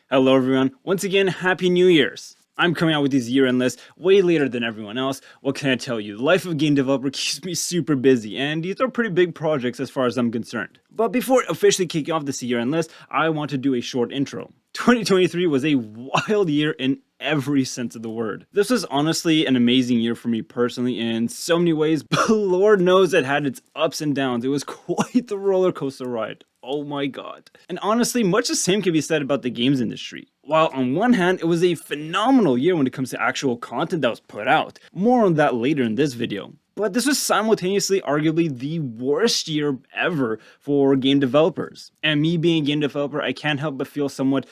Hello everyone, once again, Happy New Year's! I'm coming out with these year-end lists way later than everyone else. What can I tell you? The life of a game developer keeps me super busy, and these are pretty big projects as far as I'm concerned. But before officially kicking off this year-end list, I want to do a short intro. 2023 was a wild year in every sense of the word. This was honestly an amazing year for me personally in so many ways, but Lord knows it had its ups and downs. It was quite the roller coaster ride. Oh my god. And honestly, much the same can be said about the games industry. While on one hand, it was a phenomenal year when it comes to actual content that was put out. More on that later in this video. But this was simultaneously arguably the worst year ever for game developers. And me being a game developer, I can't help but feel somewhat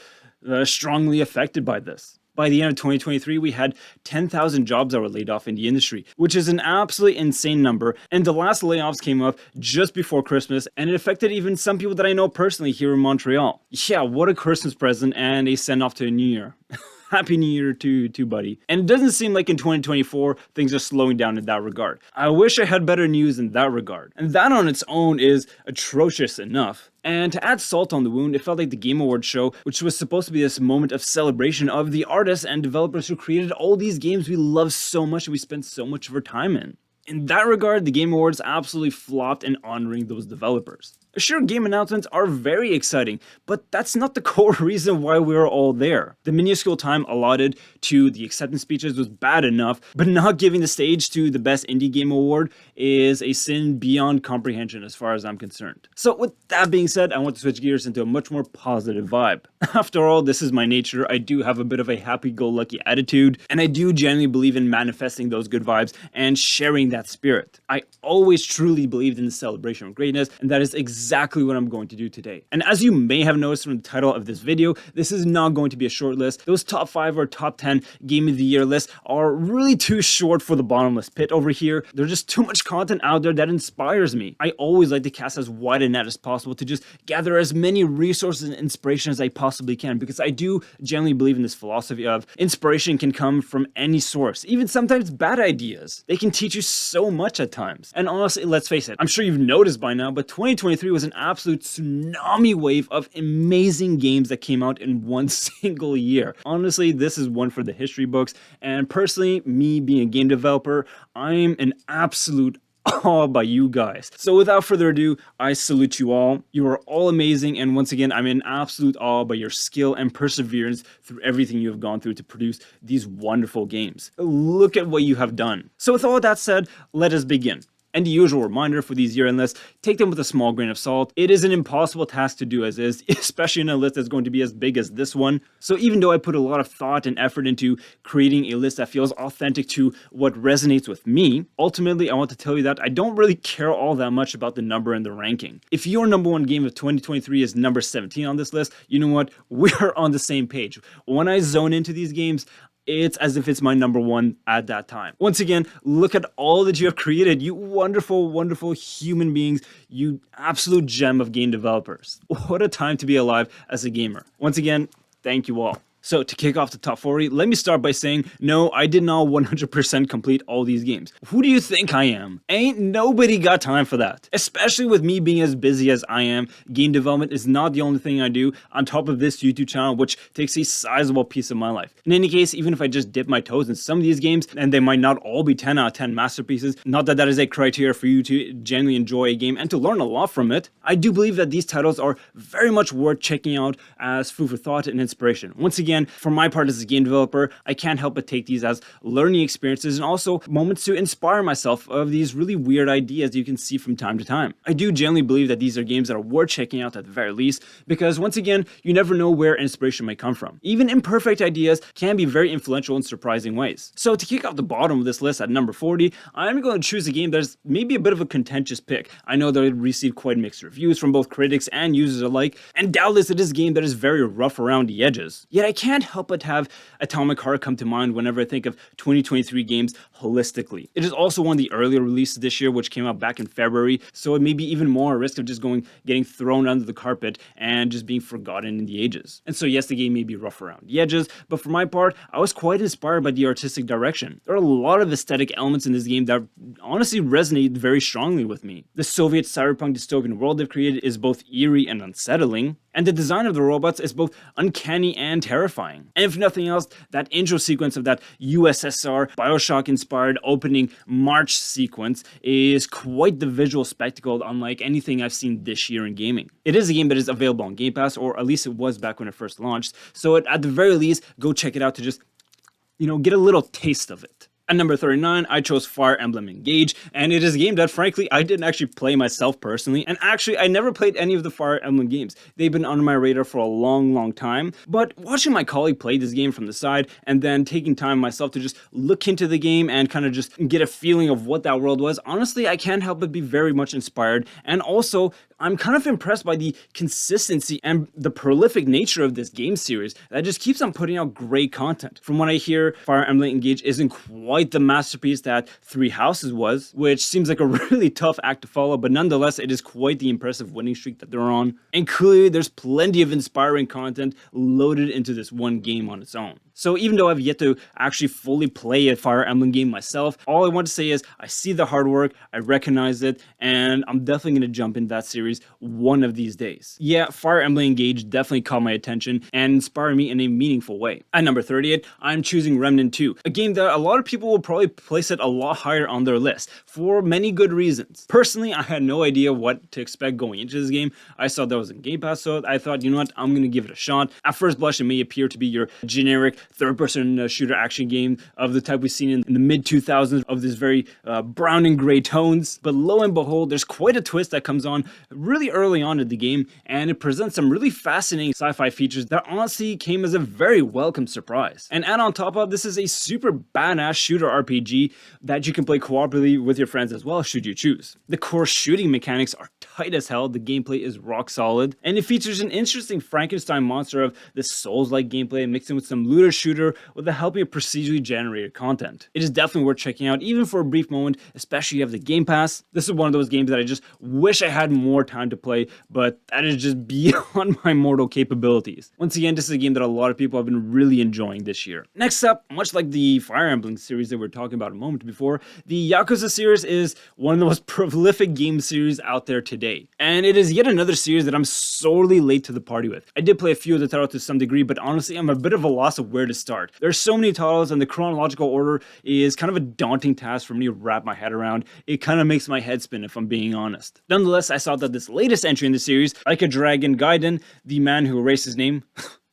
strongly affected by this. By the end of 2023, we had 10,000 jobs that were laid off in the industry, which is an absolutely insane number. And the last layoffs came up just before Christmas, and it affected even some people that I know personally here in Montreal. Yeah, what a Christmas present and a send-off to a new year. Happy New Year to buddy. And it doesn't seem like in 2024 things are slowing down in that regard. I wish I had better news in that regard. And that on its own is atrocious enough. And to add salt on the wound, it felt like the Game Awards show, which was supposed to be this moment of celebration of the artists and developers who created all these games we love so much and we spent so much of our time in. In that regard, the Game Awards absolutely flopped in honoring those developers. Sure, game announcements are very exciting, but that's not the core reason why we're all there. The minuscule time allotted to the acceptance speeches was bad enough, but not giving the stage to the Best Indie Game Award is a sin beyond comprehension as far as I'm concerned. So with that being said, I want to switch gears into a much more positive vibe. After all, this is my nature. I do have a bit of a happy-go-lucky attitude, and I do genuinely believe in manifesting those good vibes and sharing that spirit. I always truly believed in the celebration of greatness, and that is exactly what I'm going to do today. And as you may have noticed from the title of this video, this is not going to be a short list. Those top 5 or top 10 Game of the Year lists are really too short for the Bottomless Pit over here. There's just too much content out there that inspires me. I always like to cast as wide a net as possible to just gather as many resources and inspiration as I possibly can, because I do genuinely believe in this philosophy of inspiration can come from any source, even sometimes bad ideas. They can teach you so much at times. And honestly, let's face it, I'm sure you've noticed by now, but 2023 was an absolute tsunami wave of amazing games that came out in one single year. Honestly, this is one for the history books, and personally, me being a game developer, I'm an absolute awe by you guys. So without further ado, I salute you all. You are all amazing, and once again, I'm in absolute awe by your skill and perseverance through everything you have gone through to produce these wonderful games. Look at what you have done. So with all that said, let us begin. And the usual reminder for these year-end lists, take them with a small grain of salt. It is an impossible task to do as is, especially in a list that's going to be as big as this one. So even though I put a lot of thought and effort into creating a list that feels authentic to what resonates with me, ultimately I want to tell you that I don't really care all that much about the number and the ranking. If your number one game of 2023 is number 17 on this list, you know what? We're on the same page. When I zone into these games, it's as if it's my number one at that time. Once again, look at all that you have created, you wonderful, wonderful human beings, you absolute gem of game developers. What a time to be alive as a gamer. Once again, thank you all. So to kick off the top 40, let me start by saying, no, I did not 100% complete all these games. Who do you think I am? Ain't nobody got time for that. Especially with me being as busy as I am, game development is not the only thing I do on top of this YouTube channel, which takes a sizable piece of my life. In any case, even if I just dip my toes in some of these games, and they might not all be 10 out of 10 masterpieces, not that that is a criteria for you to genuinely enjoy a game and to learn a lot from it, I do believe that these titles are very much worth checking out as food for thought and inspiration. Once again, for my part as a game developer, I can't help but take these as learning experiences and also moments to inspire myself of these really weird ideas you can see from time to time. I do genuinely believe that these are games that are worth checking out at the very least, because once again, you never know where inspiration may come from. Even imperfect ideas can be very influential in surprising ways. So to kick off the bottom of this list at number 40, I'm going to choose a game that is maybe a bit of a contentious pick. I know that it received quite mixed reviews from both critics and users alike, and doubtless it is a game that is very rough around the edges. Yet I can't help but have Atomic Heart come to mind whenever I think of 2023 games holistically. It is also one of the earlier releases this year, which came out back in February, so it may be even more a risk of just getting thrown under the carpet and just being forgotten in the ages. And so yes, the game may be rough around the edges, but for my part, I was quite inspired by the artistic direction. There are a lot of aesthetic elements in this game that honestly resonate very strongly with me. The Soviet cyberpunk dystopian world they've created is both eerie and unsettling, And the design of the robots is both uncanny and terrifying. And if nothing else, that intro sequence of that USSR Bioshock-inspired opening march sequence is quite the visual spectacle, unlike anything I've seen this year in gaming. It is a game that is available on Game Pass, or at least it was back when it first launched, so at the very least, go check it out to just, get a little taste of it. At number 39, I chose Fire Emblem Engage, and it is a game that frankly I didn't actually play myself personally, and actually I never played any of the Fire Emblem games. They've been on my radar for a long time, but watching my colleague play this game from the side and then taking time myself to just look into the game and kind of just get a feeling of what that world was, honestly I can't help but be very much inspired, and also I'm kind of impressed by the consistency and the prolific nature of this game series that just keeps on putting out great content. From what I hear, Fire Emblem Engage isn't quite the masterpiece that Three Houses was, which seems like a really tough act to follow, but nonetheless it is quite the impressive winning streak that they're on. And clearly there's plenty of inspiring content loaded into this one game on its own. So even though I've yet to actually fully play a Fire Emblem game myself, all I want to say is I see the hard work, I recognize it, and I'm definitely going to jump in that series one of these days. Yeah, Fire Emblem Engage definitely caught my attention and inspired me in a meaningful way. At number 38, I'm choosing Remnant 2, a game that a lot of people will probably place it a lot higher on their list for many good reasons. Personally, I had no idea what to expect going into this game. I saw that was in Game Pass, so I thought, you know what, I'm going to give it a shot. At first blush, it may appear to be your generic third-person shooter action game of the type we've seen in the mid-2000s of this very brown and gray tones, but lo and behold, there's quite a twist that comes on really early on in the game, and it presents some really fascinating sci-fi features that honestly came as a very welcome surprise. And add on top of this is a super badass shooter RPG that you can play cooperatively with your friends as well should you choose. The core shooting mechanics are tight as hell, the gameplay is rock solid, and it features an interesting Frankenstein monster of this Souls-like gameplay mixed in with some looter shooter with the help of procedurally generated content. It is definitely worth checking out even for a brief moment, especially if you have the Game Pass. This is one of those games that I just wish I had more time to play, but that is just beyond my mortal capabilities. Once again, this is a game that a lot of people have been really enjoying this year. Next up, much like the Fire Emblem series that we were talking about a moment before, the Yakuza series is one of the most prolific game series out there today. And it is yet another series that I'm sorely late to the party with. I did play a few of the titles to some degree, but honestly, I'm a bit of a loss of where to start. There's so many titles and the chronological order is kind of a daunting task for me to wrap my head around. It kind of makes my head spin if I'm being honest. Nonetheless, I saw that this latest entry in the series, Like a Dragon Gaiden, the man who erased his name,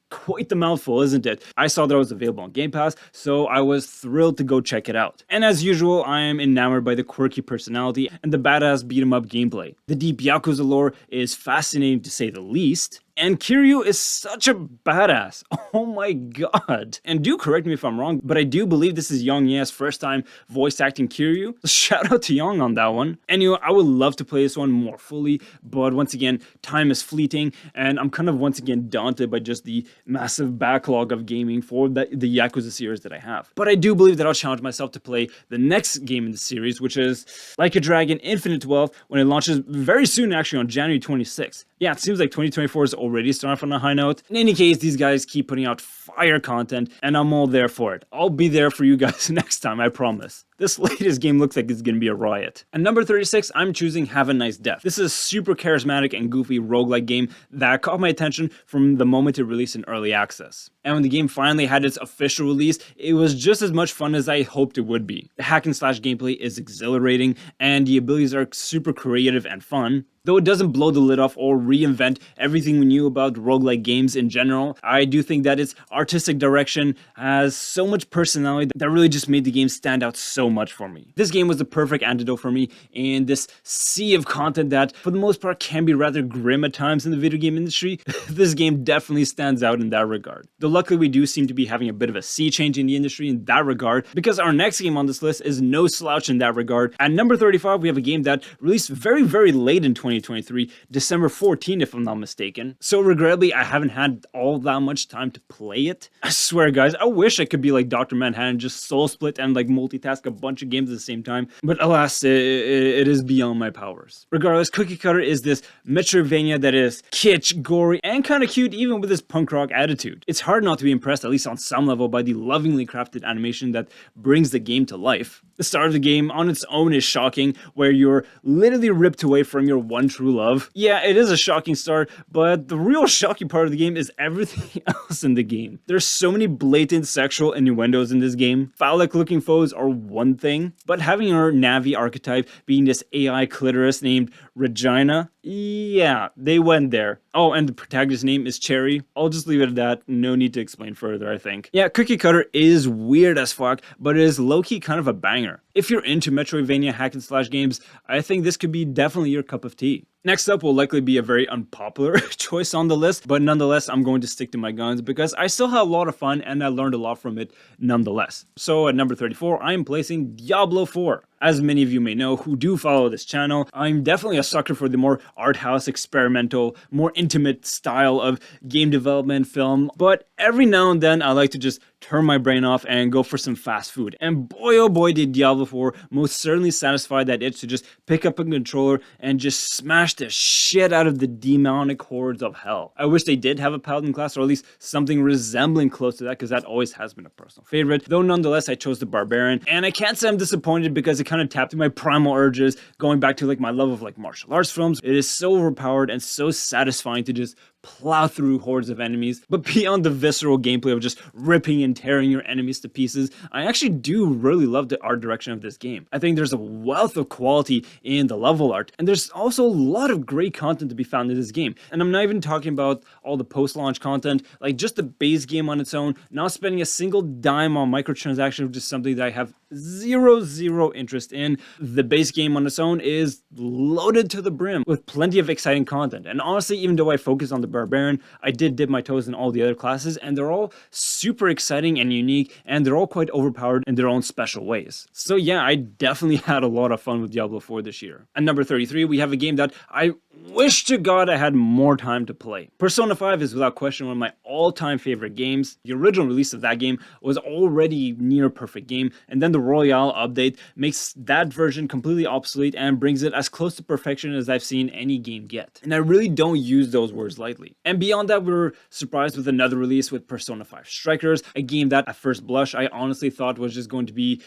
quite the mouthful, isn't it? I saw that it was available on Game Pass, so I was thrilled to go check it out. And as usual, I am enamored by the quirky personality and the badass beat-em-up gameplay. The deep Yakuza lore is fascinating to say the least, and Kiryu is such a badass. Oh my god. And do correct me if I'm wrong, but I do believe this is Yang Ye's first time voice acting Kiryu. Shout out to Yang on that one. Anyway, I would love to play this one more fully, but once again, time is fleeting, and I'm kind of once again daunted by just the massive backlog of gaming for the Yakuza series that I have. But I do believe that I'll challenge myself to play the next game in the series, which is Like a Dragon Infinite Wealth, when it launches very soon, actually on January 26th. Yeah, it seems like 2024 is already starting off on a high note. In any case, these guys keep putting out fire content, and I'm all there for it. I'll be there for you guys next time, I promise. This latest game looks like it's gonna be a riot. At number 36, I'm choosing Have a Nice Death. This is a super charismatic and goofy roguelike game that caught my attention from the moment it released in early access. And when the game finally had its official release, it was just as much fun as I hoped it would be. The hack and slash gameplay is exhilarating, and the abilities are super creative and fun. Though it doesn't blow the lid off or reinvent everything we knew about roguelike games in general, I do think that its artistic direction has so much personality that really just made the game stand out so much for me. This game was the perfect antidote for me in this sea of content that, for the most part, can be rather grim at times in the video game industry. This game definitely stands out in that regard. Though luckily we do seem to be having a bit of a sea change in the industry in that regard, because our next game on this list is no slouch in that regard. At number 35, we have a game that released very late in 2023, December 14 if I'm not mistaken. So regrettably, I haven't had all that much time to play it. I swear guys, I wish I could be like Dr. Manhattan, just soul split and like multitask a bunch of games at the same time, but alas, it is beyond my powers. Regardless, Cookie Cutter is this Metroidvania that is kitsch, gory, and kind of cute even with this punk rock attitude. It's hard not to be impressed, at least on some level, by the lovingly crafted animation that brings the game to life. The start of the game on its own is shocking, where you're literally ripped away from your one true love. Yeah, it is a shocking start, but the real shocking part of the game is everything else in the game. There's so many blatant sexual innuendos in this game. Phallic looking foes are one thing, but having our Navi archetype being this AI clitoris named Regina, yeah, they went there. Oh, and the protagonist's name is Cherry. I'll just leave it at that. No need to explain further, I think. Yeah, Cookie Cutter is weird as fuck, but it is low-key kind of a banger. If you're into Metroidvania hack and slash games, I think this could be definitely your cup of tea. Next up will likely be a very unpopular choice on the list, but nonetheless, I'm going to stick to my guns because I still had a lot of fun and I learned a lot from it nonetheless. So at number 34, I am placing Diablo 4. As many of you may know who do follow this channel, I'm definitely a sucker for the more art house, experimental, more intimate style of game development film, but every now and then I like to just turn my brain off and go for some fast food. And boy oh boy did Diablo 4 most certainly satisfy that itch to just pick up a controller and just smash the shit out of the demonic hordes of hell. I wish they did have a paladin class, or at least something resembling close to that, because that always has been a personal favorite. Though nonetheless, I chose the barbarian, and I can't say I'm disappointed because it kind of tapped into my primal urges, going back to like my love of like martial arts films. It is so overpowered and so satisfying to just plow through hordes of enemies. But beyond the visceral gameplay of just ripping and tearing your enemies to pieces, I actually do really love the art direction of this game. I think there's a wealth of quality in the level art, and there's also a lot of great content to be found in this game. And I'm not even talking about all the post-launch content, like just the base game on its own, not spending a single dime on microtransactions, which is something that I have zero interest in. The base game on its own is loaded to the brim with plenty of exciting content. And honestly, even though I focus on the barbarian, I did dip my toes in all the other classes, and they're all super exciting and unique, and they're all quite overpowered in their own special ways. So yeah, I definitely had a lot of fun with Diablo 4 this year. At number 33, we have a game that I wish to God I had more time to play. Persona 5 is without question one of my all-time favorite games. The original release of that game was already near perfect game, and then the Royale update makes that version completely obsolete and brings it as close to perfection as I've seen any game get. And I really don't use those words lightly. And beyond that, we were surprised with another release with Persona 5 Strikers, a game that at first blush I honestly thought was just going to be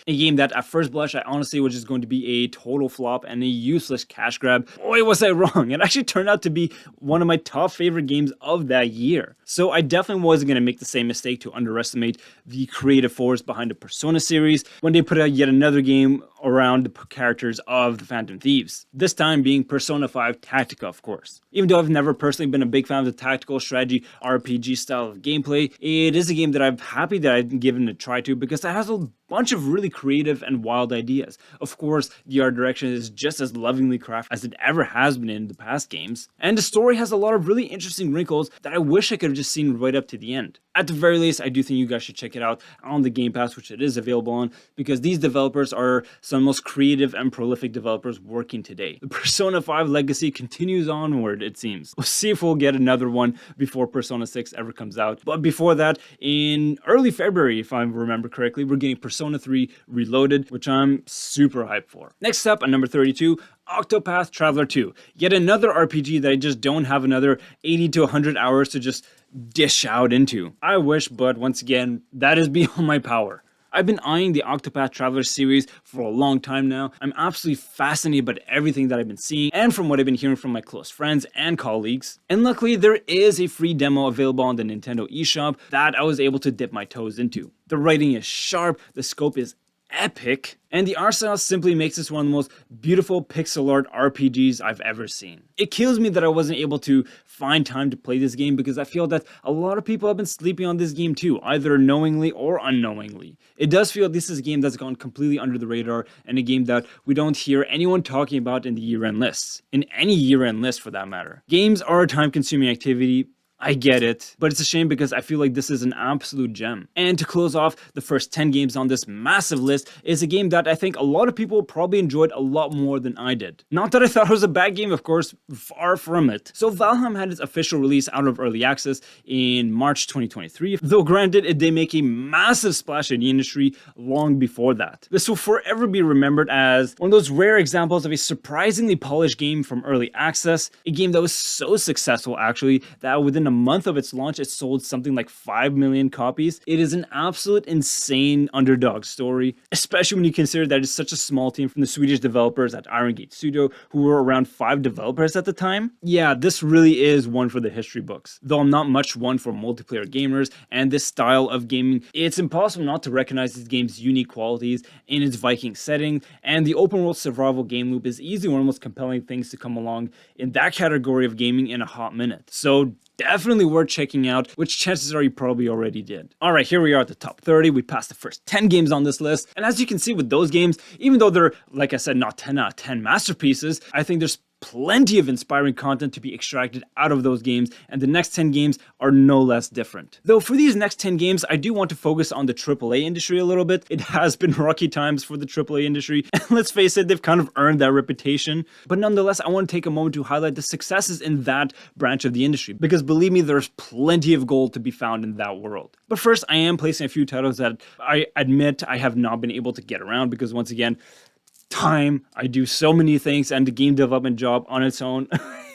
a total flop and a useless cash grab. Boy, was I wrong. It actually turned out to be one of my top favorite games of that year. So I definitely wasn't going to make the same mistake to underestimate the creative force behind the Persona series when they put out yet another game around the characters of the Phantom Thieves. This time being Persona 5 Tactica, of course. Even though I've never personally been a big fan of the tactical strategy RPG style of gameplay, it is a game that I'm happy that I've given a try to because it has a bunch of really creative and wild ideas. Of course, the art direction is just as lovingly crafted as it ever has been in the past games, and the story has a lot of really interesting wrinkles that I wish I could have just seen right up to the end. At the very least, I do think you guys should check it out on the Game Pass, which it is available on, because these developers are some of the most creative and prolific developers working today. The Persona 5 legacy continues onward, it seems. We'll see if we'll get another one before Persona 6 ever comes out. But before that, in early February, if I remember correctly, we're getting Persona 3 Reloaded, which I'm super hyped for. Next up, at number 32, Octopath Traveler 2. Yet another RPG that I just don't have another 80 to 100 hours to just dish out into. I wish, but once again, that is beyond my power. I've been eyeing the Octopath Traveler series for a long time now. I'm absolutely fascinated by everything that I've been seeing and from what I've been hearing from my close friends and colleagues. And luckily, there is a free demo available on the Nintendo eShop that I was able to dip my toes into. The writing is sharp, the scope is epic, and the art style simply makes this one of the most beautiful pixel art RPGs I've ever seen. It kills me that I wasn't able to find time to play this game because I feel that a lot of people have been sleeping on this game too, either knowingly or unknowingly. It does feel this is a game that's gone completely under the radar and a game that we don't hear anyone talking about in the year-end lists, in any year-end list for that matter. Games are a time-consuming activity. I get it, but it's a shame because I feel like this is an absolute gem. And to close off the first 10 games on this massive list is a game that I think a lot of people probably enjoyed a lot more than I did. Not that I thought it was a bad game, of course, far from it. So Valheim had its official release out of early access in March 2023, though granted it did make a massive splash in the industry long before that. This will forever be remembered as one of those rare examples of a surprisingly polished game from early access, a game that was so successful actually that within a month of its launch, it sold something like 5 million copies. It is an absolute insane underdog story, especially when you consider that it's such a small team from the Swedish developers at Iron Gate Studio, who were around 5 developers at the time. Yeah, this really is one for the history books. Though I'm not much one for multiplayer gamers and this style of gaming, it's impossible not to recognize this game's unique qualities in its Viking setting, and the open world survival game loop is easily one of the most compelling things to come along in that category of gaming in a hot minute. So definitely worth checking out, which chances are you probably already did. Alright, here we are at the top 30. We passed the first 10 games on this list, and as you can see with those games, even though they're, like I said, not 10 out of 10 masterpieces, I think there's plenty of inspiring content to be extracted out of those games, and the next 10 games are no less different. Though for these next 10 games, I do want to focus on the AAA industry a little bit. It has been rocky times for the AAA industry, and let's face it, they've kind of earned that reputation. But nonetheless, I want to take a moment to highlight the successes in that branch of the industry, because believe me, there's plenty of gold to be found in that world. But first, I am placing a few titles that I admit I have not been able to get around, because once again, time, I do so many things, and the game development job on its own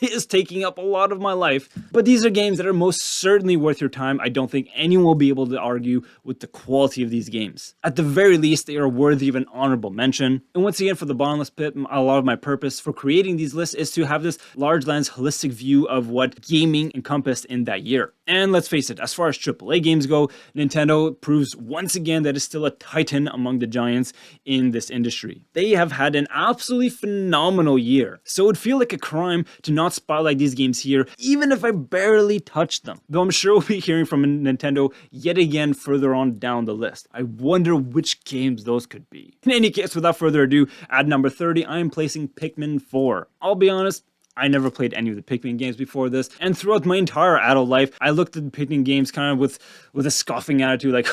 is taking up a lot of my life. But these are games that are most certainly worth your time. I don't think anyone will be able to argue with the quality of these games. At the very least, they are worthy of an honorable mention. And once again, for the Bottomless Pit, a lot of my purpose for creating these lists is to have this large lens holistic view of what gaming encompassed in that year. And let's face it, as far as AAA games go, Nintendo proves once again that it's still a titan among the giants in this industry. They have had an absolutely phenomenal year, so it would feel like a crime to not spotlight these games here, even if I barely touched them. Though I'm sure we'll be hearing from Nintendo yet again further on down the list. I wonder which games those could be. In any case, without further ado, at number 30, I am placing Pikmin 4. I'll be honest, I never played any of the Pikmin games before this, and throughout my entire adult life, I looked at the Pikmin games kind of with a scoffing attitude, like,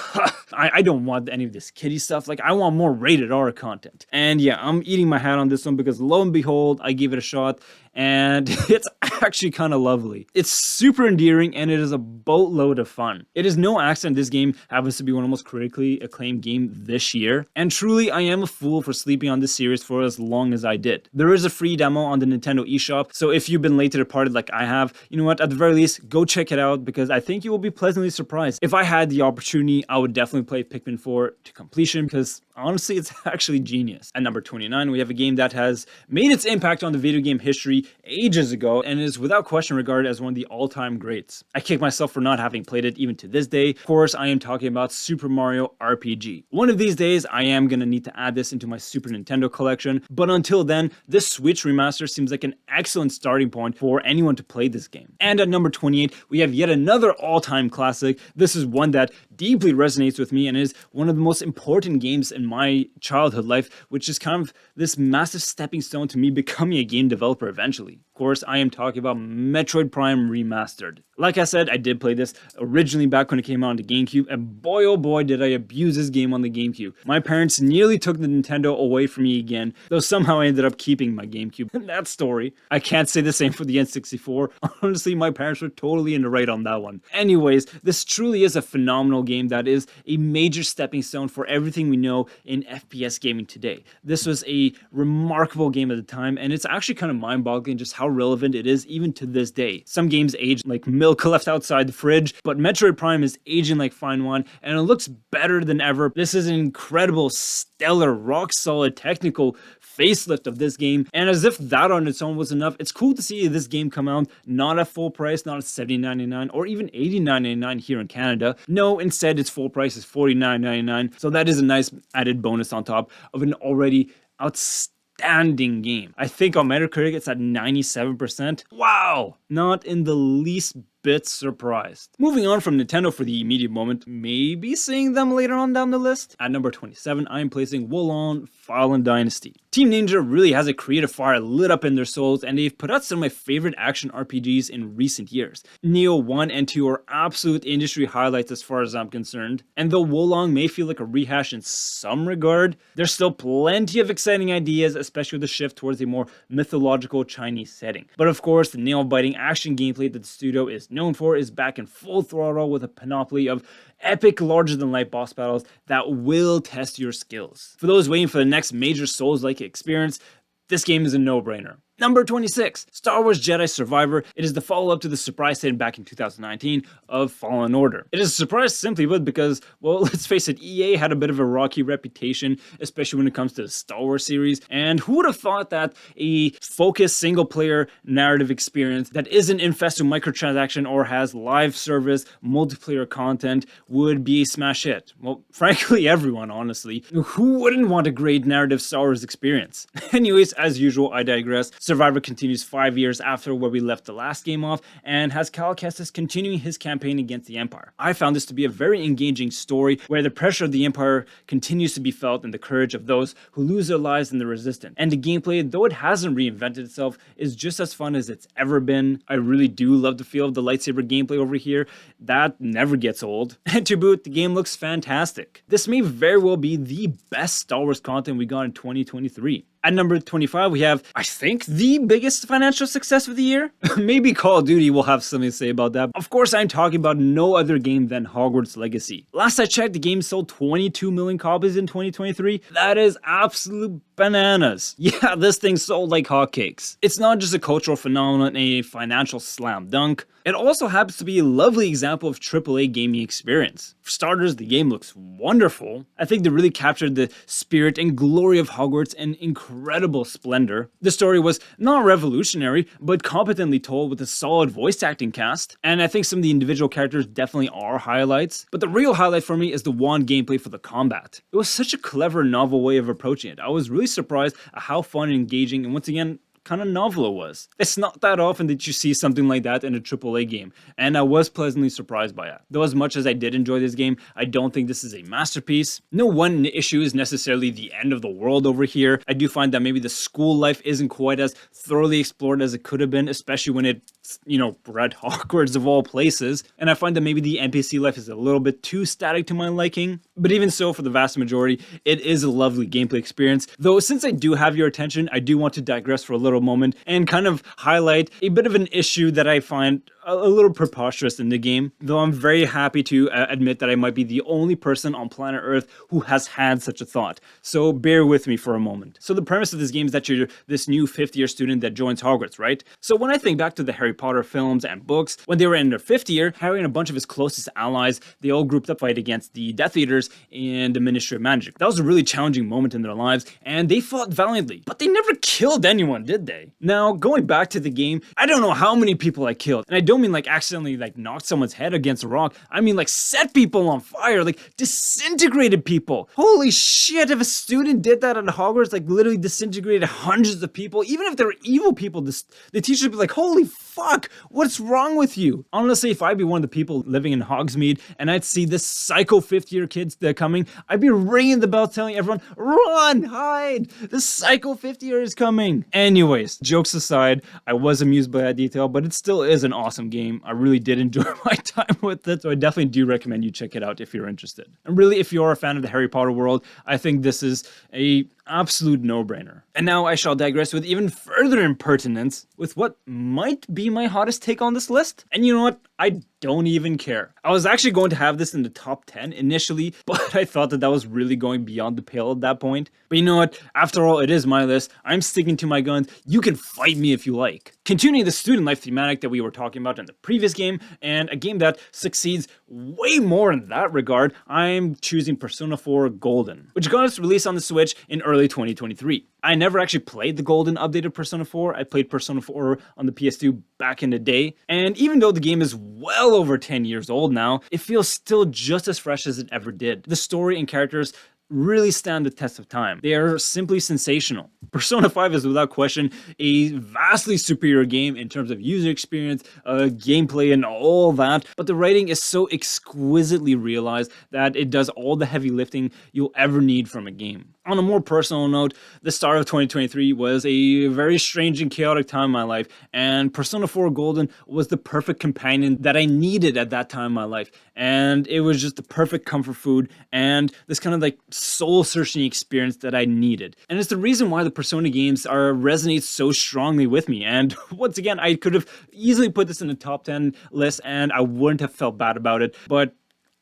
I don't want any of this kiddie stuff, like, I want more rated R content. And yeah, I'm eating my hat on this one, because lo and behold, I gave it a shot, and it's actually kind of lovely. It's super endearing, and it is a boatload of fun. It is no accident this game happens to be one of the most critically acclaimed games this year, and truly I am a fool for sleeping on this series for as long as I did. There is a free demo on the Nintendo eShop, so if you've been late to the party like I have, you know what, at the very least, go check it out, because I think you will be pleasantly surprised. If I had the opportunity, I would definitely play Pikmin 4 to completion, because honestly, it's actually genius. At number 29, we have a game that has made its impact on the video game history ages ago, and is without question regarded as one of the all-time greats. I kick myself for not having played it even to this day. Of course, I am talking about Super Mario RPG. One of these days, I am gonna need to add this into my Super Nintendo collection, but until then, this Switch remaster seems like an excellent starting point for anyone to play this game. And at number 28, we have yet another all-time classic. This is one that deeply resonates with me and is one of the most important games in my childhood life, which is kind of this massive stepping stone to me becoming a game developer eventually. Of course, I am talking about Metroid Prime Remastered. Like I said, I did play this originally back when it came out on the GameCube, and boy oh boy did I abuse this game on the GameCube. My parents nearly took the Nintendo away from me again, though somehow I ended up keeping my GameCube. That story. I can't say the same for the N64. Honestly, my parents were totally in the right on that one. Anyways, this truly is a phenomenal game that is a major stepping stone for everything we know in FPS gaming today. This was a remarkable game at the time, and it's actually kind of mind-boggling just how relevant it is even to this day. Some games age like milk left outside the fridge, but Metroid Prime is aging like fine wine, and it looks better than ever. This is an incredible, stellar, rock-solid technical facelift of this game, and as if that on its own was enough, it's cool to see this game come out not at full price, not at $79.99 or even $89.99 here in Canada. No, instead its full price is $49.99, so that is a nice added bonus on top of an already outstanding game. I think on Metacritic it's at 97%. Wow! Not in the least bit surprised. Moving on from Nintendo for the immediate moment, maybe seeing them later on down the list. At number 27, I am placing Wolong Fallen Dynasty. Team Ninja really has a creative fire lit up in their souls, and they've put out some of my favorite action RPGs in recent years. Neo 1 and 2 are absolute industry highlights as far as I'm concerned, and though Wolong may feel like a rehash in some regard, there's still plenty of exciting ideas, especially with the shift towards a more mythological Chinese setting. But of course, the nail-biting action gameplay that the studio is known for is back in full throttle with a panoply of epic larger-than-life boss battles that will test your skills. For those waiting for the next major Souls-like experience, this game is a no-brainer. Number 26, Star Wars Jedi Survivor. It is the follow-up to the surprise hit back in 2019 of Fallen Order. It is a surprise simply put because, well, let's face it, EA had a bit of a rocky reputation, especially when it comes to the Star Wars series, and who would have thought that a focused single-player narrative experience that isn't infested with microtransaction or has live service multiplayer content would be a smash hit? Well, frankly, everyone, honestly. Who wouldn't want a great narrative Star Wars experience? Anyways, as usual, I digress. Survivor continues 5 years after where we left the last game off, and has Cal Kestis continuing his campaign against the Empire. I found this to be a very engaging story where the pressure of the Empire continues to be felt and the courage of those who lose their lives in the Resistance. And the gameplay, though it hasn't reinvented itself, is just as fun as it's ever been. I really do love the feel of the lightsaber gameplay over here. That never gets old. And to boot, the game looks fantastic. This may very well be the best Star Wars content we got in 2023. At number 25, we have, I think, the biggest financial success of the year? Maybe Call of Duty will have something to say about that. Of course, I'm talking about no other game than Hogwarts Legacy. Last I checked, the game sold 22 million copies in 2023. That is absolute bananas. Yeah, this thing sold like hotcakes. It's not just a cultural phenomenon and a financial slam dunk. It also happens to be a lovely example of AAA gaming experience. For starters, the game looks wonderful. I think they really captured the spirit and glory of Hogwarts in incredible splendor. The story was not revolutionary, but competently told with a solid voice acting cast. And I think some of the individual characters definitely are highlights. But the real highlight for me is the wand gameplay for the combat. It was such a clever, novel way of approaching it. I was really surprised at how fun and engaging, and once again, kind of novel it was. It's not that often that you see something like that in a AAA game, and I was pleasantly surprised by it. Though as much as I did enjoy this game, I don't think this is a masterpiece. No one issue is necessarily the end of the world over here. I do find that maybe the school life isn't quite as thoroughly explored as it could have been, especially when it, we're at Hogwarts of all places, and I find that maybe the NPC life is a little bit too static to my liking. But even so, for the vast majority, it is a lovely gameplay experience. Though since I do have your attention, I do want to digress for a little moment and kind of highlight a bit of an issue that I find a little preposterous in the game, though I'm very happy to admit that I might be the only person on planet Earth who has had such a thought. So bear with me for a moment. So the premise of this game is that you're this new 5th-year student that joins Hogwarts, right? So when I think back to the Harry Potter films and books, when they were in their 5th year, Harry and a bunch of his closest allies, they all grouped up to fight against the Death Eaters in the Ministry of Magic. That was a really challenging moment in their lives, and they fought valiantly, but they never killed anyone, did they? Now, going back to the game, I don't know how many people I killed, and I don't mean like accidentally like knocked someone's head against a rock. I mean like set people on fire, like disintegrated people. Holy shit, if a student did that at Hogwarts, like literally disintegrated hundreds of people, even if they're evil people, the teacher would be like, holy fuck, what's wrong with you? Honestly, if I'd be one of the people living in Hogsmeade and I'd see this psycho 5th-year kids that are coming, I'd be ringing the bell telling everyone, run, hide, the psycho 5th-year is coming. Anyways, jokes aside, I was amused by that detail, but it still is an awesome game. I really did enjoy my time with it, so I definitely do recommend you check it out if you're interested. And really, if you're a fan of the Harry Potter world, I think this is a absolute no-brainer. And now I shall digress with even further impertinence with what might be my hottest take on this list. And you know what? I don't even care. I was actually going to have this in the top 10 initially, but I thought that was really going beyond the pale at that point. But you know what? After all, it is my list. I'm sticking to my guns. You can fight me if you like. Continuing the student life thematic that we were talking about in the previous game, and a game that succeeds way more in that regard, I'm choosing Persona 4 Golden, which got its release on the Switch in early 2023. I never actually played the Golden updated Persona 4. I played Persona 4 on the PS2 back in the day, and even though the game is well over 10 years old now, it feels still just as fresh as it ever did. The story and characters really stand the test of time. They are simply sensational. Persona 5 is without question a vastly superior game in terms of user experience, gameplay, and all that, but the writing is so exquisitely realized that it does all the heavy lifting you'll ever need from a game. On a more personal note, the start of 2023 was a very strange and chaotic time in my life, and Persona 4 Golden was the perfect companion that I needed at that time in my life, and it was just the perfect comfort food and this kind of like soul-searching experience that I needed. And it's the reason why the Persona games resonate so strongly with me, and once again, I could have easily put this in the top 10 list and I wouldn't have felt bad about it, but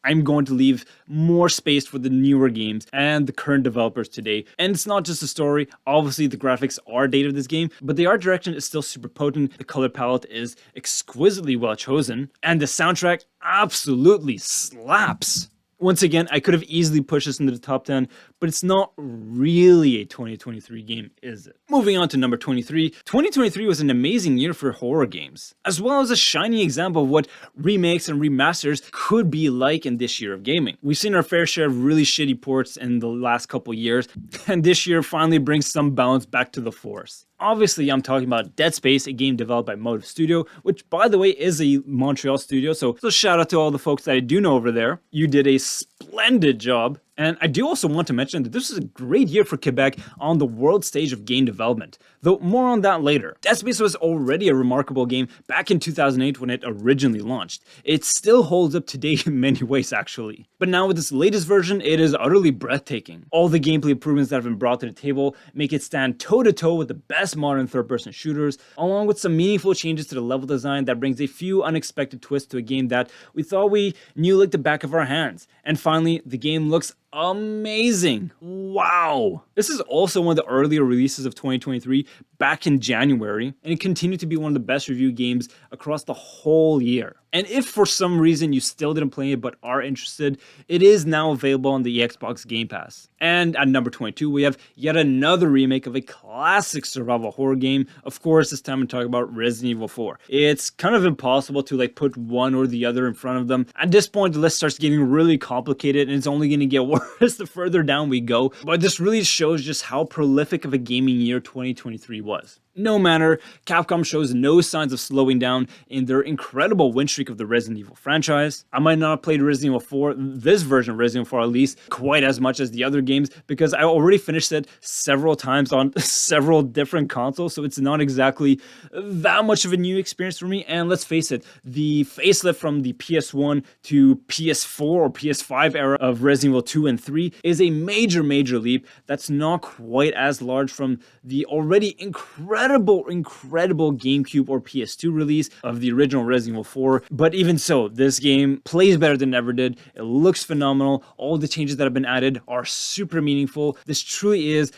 I'm going to leave more space for the newer games and the current developers today. And it's not just the story. Obviously, the graphics are dated of this game, but the art direction is still super potent. The color palette is exquisitely well chosen, and the soundtrack absolutely slaps. Once again, I could have easily pushed this into the top 10, but it's not really a 2023 game, is it? Moving on to number 23. 2023 was an amazing year for horror games, as well as a shining example of what remakes and remasters could be like in this year of gaming. We've seen our fair share of really shitty ports in the last couple years, and this year finally brings some balance back to the force. Obviously, I'm talking about Dead Space, a game developed by Motive Studio, which, by the way, is a Montreal studio, so shout out to all the folks that I do know over there. You did a splendid job. And I do also want to mention that this is a great year for Quebec on the world stage of game development, though more on that later. Dead Space was already a remarkable game back in 2008 when it originally launched. It still holds up today in many ways, actually. But now with this latest version, it is utterly breathtaking. All the gameplay improvements that have been brought to the table make it stand toe-to-toe with the best modern third-person shooters, along with some meaningful changes to the level design that brings a few unexpected twists to a game that we thought we knew like the back of our hands. And finally, the game looks amazing. Wow. This is also one of the earlier releases of 2023 back in January, and it continued to be one of the best reviewed games across the whole year. And if for some reason you still didn't play it but are interested, it is now available on the Xbox Game Pass. And at number 22, we have yet another remake of a classic survival horror game. Of course, this time I'm talking about Resident Evil 4. It's kind of impossible to put one or the other in front of them. At this point, the list starts getting really complicated, and it's only going to get worse the further down we go. But this really shows just how prolific of a gaming year 2023 was. No matter, Capcom shows no signs of slowing down in their incredible win streak of the Resident Evil franchise. I might not have played Resident Evil 4, this version of Resident Evil 4 at least, quite as much as the other games, because I already finished it several times on several different consoles, so it's not exactly that much of a new experience for me. And let's face it, the facelift from the PS1 to PS4 or PS5 era of Resident Evil 2 and 3 is a major leap that's not quite as large from the already incredible GameCube or PS2 release of the original Resident Evil 4. But even so, this game plays better than ever did. It looks phenomenal. All the changes that have been added are super meaningful. This truly is,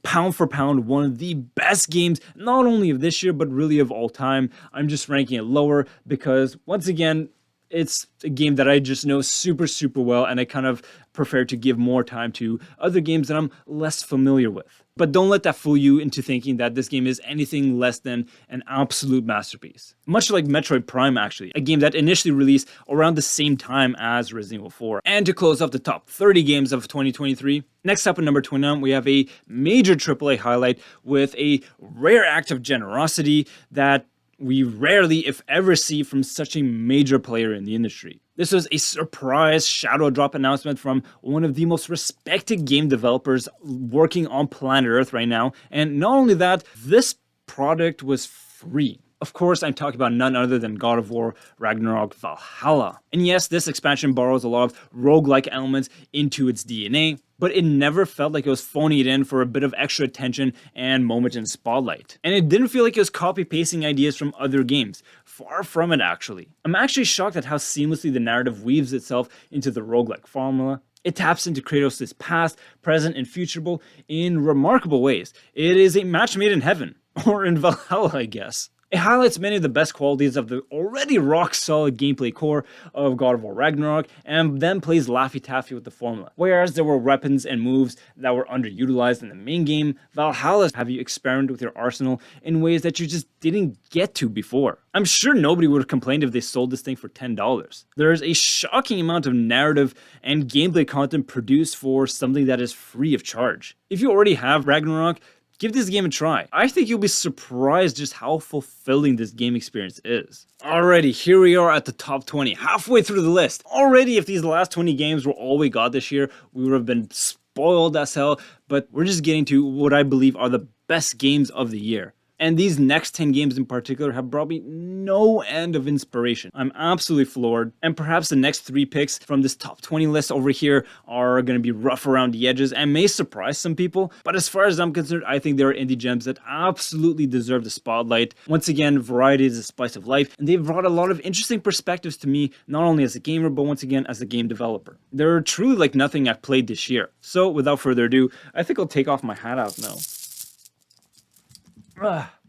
pound for pound, one of the best games, not only of this year, but really of all time. I'm just ranking it lower because, once again, it's a game that I just know super well, and I kind of prefer to give more time to other games that I'm less familiar with. But don't let that fool you into thinking that this game is anything less than an absolute masterpiece. Much like Metroid Prime, actually, a game that initially released around the same time as Resident Evil 4. And to close off the top 30 games of 2023, next up at number 29, we have a major AAA highlight with a rare act of generosity that we rarely, if ever, see from such a major player in the industry. This was a surprise shadow drop announcement from one of the most respected game developers working on planet Earth right now. And not only that, this product was free. Of course, I'm talking about none other than God of War Ragnarok Valhalla. And yes, this expansion borrows a lot of roguelike elements into its DNA, but it never felt like it was phoning it in for a bit of extra attention and moment in spotlight. And it didn't feel like it was copy-pasting ideas from other games. Far from it, actually. I'm actually shocked at how seamlessly the narrative weaves itself into the roguelike formula. It taps into Kratos' past, present, and futurable in remarkable ways. It is a match made in heaven, or in Valhalla, I guess. It highlights many of the best qualities of the already rock-solid gameplay core of God of War Ragnarok, and then plays Laffy Taffy with the formula. Whereas there were weapons and moves that were underutilized in the main game, Valhalla have you experiment with your arsenal in ways that you just didn't get to before. I'm sure nobody would have complained if they sold this thing for $10. There's a shocking amount of narrative and gameplay content produced for something that is free of charge. If you already have Ragnarok, give this game a try. I think you'll be surprised just how fulfilling this game experience is. Alrighty, here we are at the top 20, halfway through the list. Already, if these last 20 games were all we got this year, we would have been spoiled as hell, but we're just getting to what I believe are the best games of the year. And these next 10 games in particular have brought me no end of inspiration. I'm absolutely floored. And perhaps the next 3 picks from this top 20 list over here are going to be rough around the edges and may surprise some people. But as far as I'm concerned, I think there are indie gems that absolutely deserve the spotlight. Once again, variety is the spice of life, and they've brought a lot of interesting perspectives to me, not only as a gamer, but once again as a game developer. They're truly like nothing I've played this year. So without further ado, I think I'll take off my hat out now.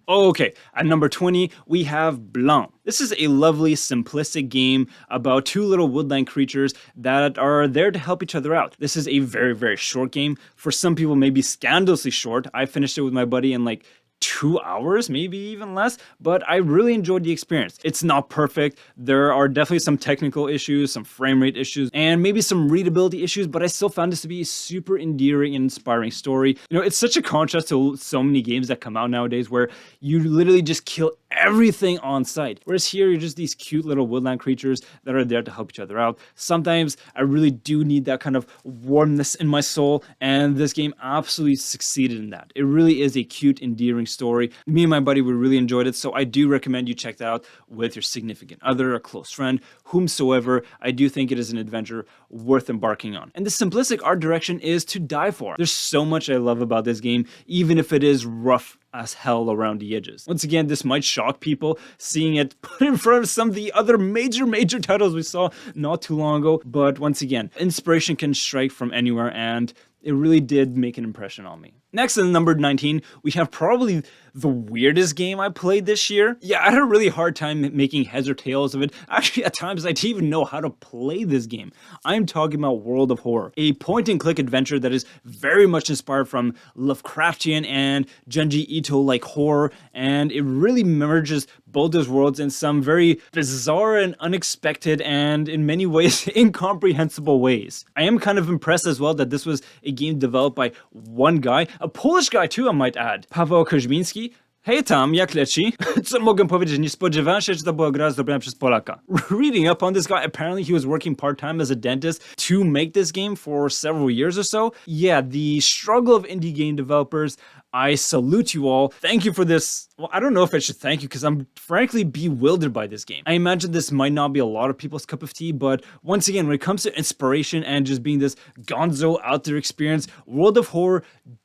Okay, at number 20, we have Blanc. This is a lovely, simplistic game about 2 little woodland creatures that are there to help each other out. This is a very, very short game. For some people, maybe scandalously short. I finished it with my buddy in like 2 hours, maybe even less, but I really enjoyed the experience. It's not perfect. There are definitely some technical issues, some frame rate issues, and maybe some readability issues, but I still found this to be a super endearing and inspiring story. You know, it's such a contrast to so many games that come out nowadays where you literally just kill everything on sight. Whereas here, you're just these cute little woodland creatures that are there to help each other out. Sometimes I really do need that kind of warmness in my soul, and this game absolutely succeeded in that. It really is a cute, endearing story. Me and my buddy, we really enjoyed it, so I do recommend you check that out with your significant other, a close friend, whomsoever. I do think it is an adventure worth embarking on. And the simplistic art direction is to die for. There's so much I love about this game, even if it is rough as hell around the edges. Once again, this might shock people seeing it put in front of some of the other major titles we saw not too long ago, but once again, inspiration can strike from anywhere, and it really did make an impression on me. Next, in number 19, we have probably the weirdest game I played this year. Yeah, I had a really hard time making heads or tails of it. Actually, at times, I didn't even know how to play this game. I'm talking about World of Horror, a point-and-click adventure that is very much inspired from Lovecraftian and Junji Ito-like horror, and it really merges both those worlds in some very bizarre and unexpected and, in many ways, incomprehensible ways. I am kind of impressed as well that this was a game developed by one guy, a Polish guy too, I might add, Paweł Koźmiński. Hej tam, jak leci? Co mogę powiedzieć, nie spodziewałem się, że to była gra zrobiona przez Polaka. Reading up on this guy, apparently he was working part-time as a dentist to make this game for several years or so. Yeah, the struggle of indie game developers, I salute you all. Thank you for this. Well, I don't know if I should thank you because I'm frankly bewildered by this game. I imagine this might not be a lot of people's cup of tea, but once again, when it comes to inspiration and just being this gonzo out there experience, World of Horror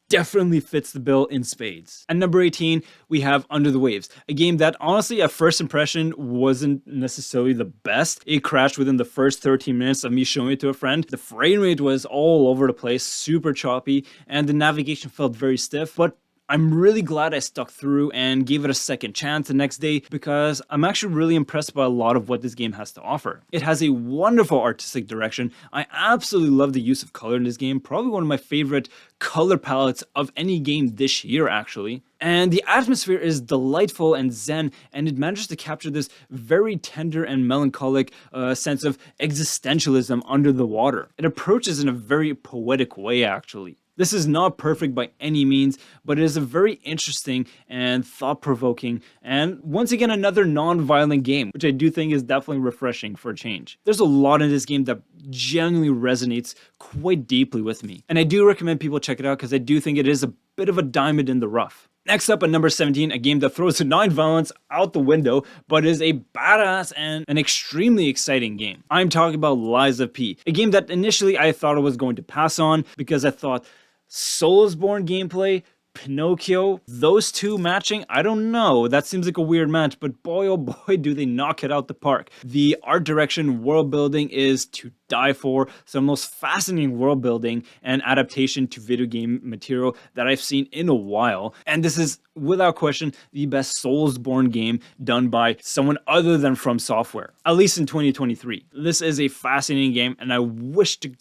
definitely fits the bill in spades. At number 18, we have Under the Waves, a game that honestly at first impression wasn't necessarily the best. It crashed within the first 13 minutes of me showing it to a friend. The frame rate was all over the place, super choppy, and the navigation felt very stiff, but I'm really glad I stuck through and gave it a second chance the next day because I'm actually really impressed by a lot of what this game has to offer. It has a wonderful artistic direction. I absolutely love the use of color in this game, probably one of my favorite color palettes of any game this year actually. And the atmosphere is delightful and zen, and it manages to capture this very tender and melancholic sense of existentialism under the water. It approaches in a very poetic way actually. This is not perfect by any means, but it is a very interesting and thought-provoking, and once again, another non-violent game, which I do think is definitely refreshing for a change. There's a lot in this game that genuinely resonates quite deeply with me, and I do recommend people check it out because I do think it is a bit of a diamond in the rough. Next up at number 17, a game that throws the non-violence out the window, but is a badass and an extremely exciting game. I'm talking about Lies of P, a game that initially I thought I was going to pass on because I thought Soulsborne gameplay, Pinocchio, those two matching, I don't know, that seems like a weird match, but boy oh boy do they knock it out the park. The art direction, world building is to die for, some of the most fascinating world building and adaptation to video game material that I've seen in a while, and this is without question the best Soulsborne game done by someone other than From Software, at least in 2023. This is a fascinating game, and I wish to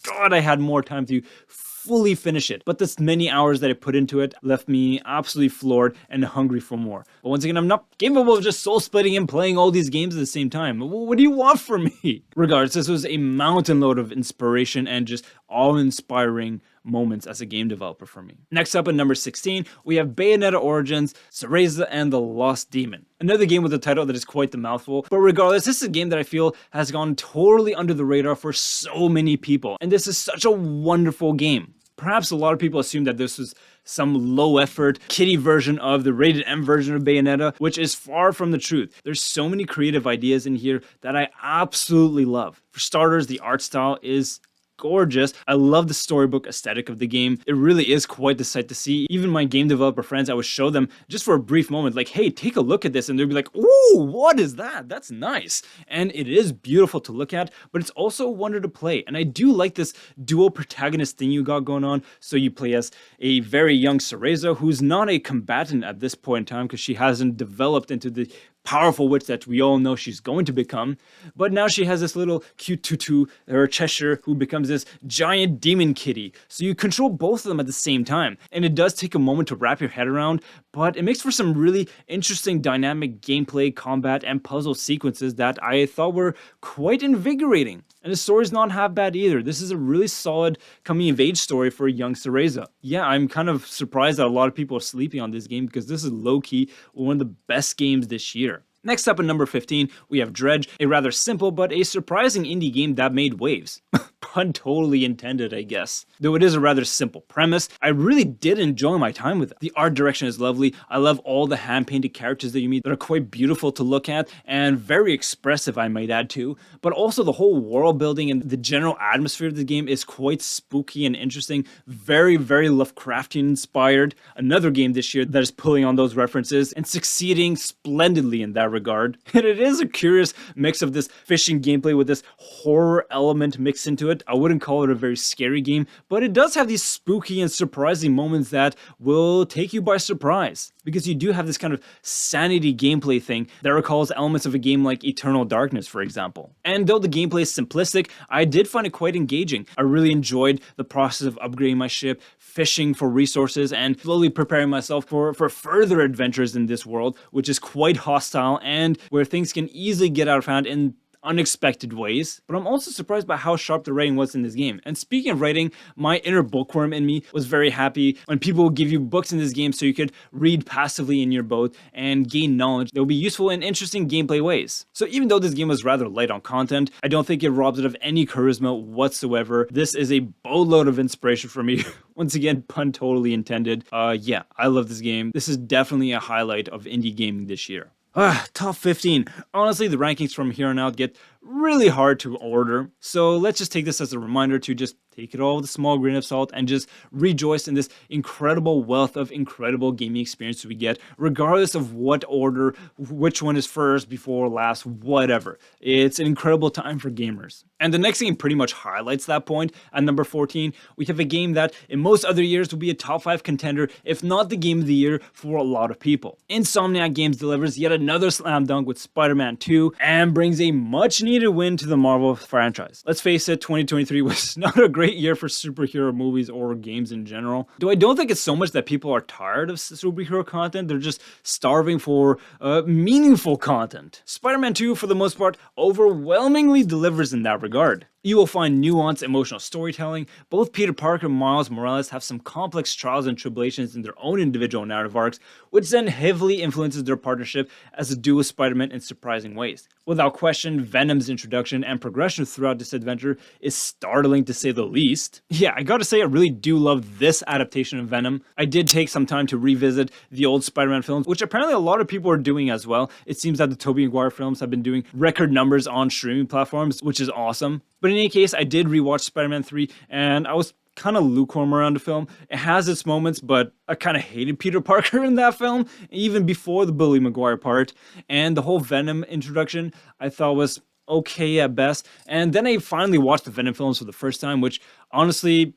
God I had more time to fully finish it, but this many hours that I put into it left me absolutely floored and hungry for more. But once again, I'm not capable of just soul splitting and playing all these games at the same time. What do you want from me? Regardless, this was a mountain load of inspiration and just awe-inspiring moments as a game developer for me. Next up at number 16, we have Bayonetta Origins, Cereza and the Lost Demon. Another game with a title that is quite the mouthful, but regardless, this is a game that I feel has gone totally under the radar for so many people, and this is such a wonderful game. Perhaps a lot of people assume that this was some low-effort, kiddie version of the rated M version of Bayonetta, which is far from the truth. There's so many creative ideas in here that I absolutely love. For starters, the art style is gorgeous. I love the storybook aesthetic of the game. It really is quite the sight to see. Even my game developer friends, I would show them just for a brief moment, like, hey, take a look at this. And they'd be like, ooh, what is that? That's nice. And it is beautiful to look at, but it's also a wonder to play. And I do like this dual protagonist thing you got going on. So you play as a very young Cereza, who's not a combatant at this point in time because she hasn't developed into the powerful witch that we all know she's going to become. But now she has this little cute tutu, or Cheshire, who becomes this giant demon kitty. So you control both of them at the same time. And it does take a moment to wrap your head around, but it makes for some really interesting dynamic gameplay, combat, and puzzle sequences that I thought were quite invigorating. And the story's not half bad either. This is a really solid coming-of-age story for a young Cereza. Yeah, I'm kind of surprised that a lot of people are sleeping on this game because this is low-key one of the best games this year. Next up at number 15, we have Dredge, a rather simple but a surprising indie game that made waves. Pun totally intended, I guess. Though it is a rather simple premise, I really did enjoy my time with it. The art direction is lovely. I love all the hand-painted characters that you meet that are quite beautiful to look at and very expressive, I might add too. But also the whole world building and the general atmosphere of the game is quite spooky and interesting. Very, very Lovecraftian inspired. Another game this year that is pulling on those references and succeeding splendidly in that regard. And it is a curious mix of this fishing gameplay with this horror element mixed into it. I wouldn't call it a very scary game, but it does have these spooky and surprising moments that will take you by surprise. Because you do have this kind of sanity gameplay thing that recalls elements of a game like Eternal Darkness, for example. And though the gameplay is simplistic, I did find it quite engaging. I really enjoyed the process of upgrading my ship, fishing for resources, and slowly preparing myself for further adventures in this world, which is quite hostile and where things can easily get out of hand in unexpected ways. But I'm also surprised by how sharp the writing was in this game. And speaking of writing, my inner bookworm in me was very happy when people would give you books in this game so you could read passively in your boat and gain knowledge that would be useful in interesting gameplay ways. So even though this game was rather light on content, I don't think it robs it of any charisma whatsoever. This is a boatload of inspiration for me. Once again, pun totally intended. Yeah, I love this game. This is definitely a highlight of indie gaming this year. Top 15. Honestly, the rankings from here on out get really hard to order. So let's just take this as a reminder to just take it all with a small grain of salt and just rejoice in this incredible wealth of incredible gaming experience we get, regardless of what order, which one is first, before, last, whatever. It's an incredible time for gamers. And the next game pretty much highlights that point. At number 14, we have a game that in most other years will be a top 5 contender, if not the game of the year for a lot of people. Insomniac Games delivers yet another slam dunk with Spider-Man 2 and brings a much needed win to the Marvel franchise. Let's face it, 2023 was not a great year for superhero movies or games in general. Though I don't think it's so much that people are tired of superhero content, they're just starving for meaningful content. Spider-Man 2, for the most part, overwhelmingly delivers in that regard. You will find nuanced emotional storytelling. Both Peter Parker and Miles Morales have some complex trials and tribulations in their own individual narrative arcs, which then heavily influences their partnership as a duo Spider-Man in surprising ways. Without question, Venom's introduction and progression throughout this adventure is startling to say the least. Yeah, I gotta say I really do love this adaptation of Venom. I did take some time to revisit the old Spider-Man films, which apparently a lot of people are doing as well. It seems that the Tobey Maguire films have been doing record numbers on streaming platforms, which is awesome. But in any case, I did rewatch Spider-Man 3, and I was kind of lukewarm around the film. It has its moments, but I kind of hated Peter Parker in that film, even before the Billy Maguire part. And the whole Venom introduction, I thought was okay at best. And then I finally watched the Venom films for the first time, which honestly,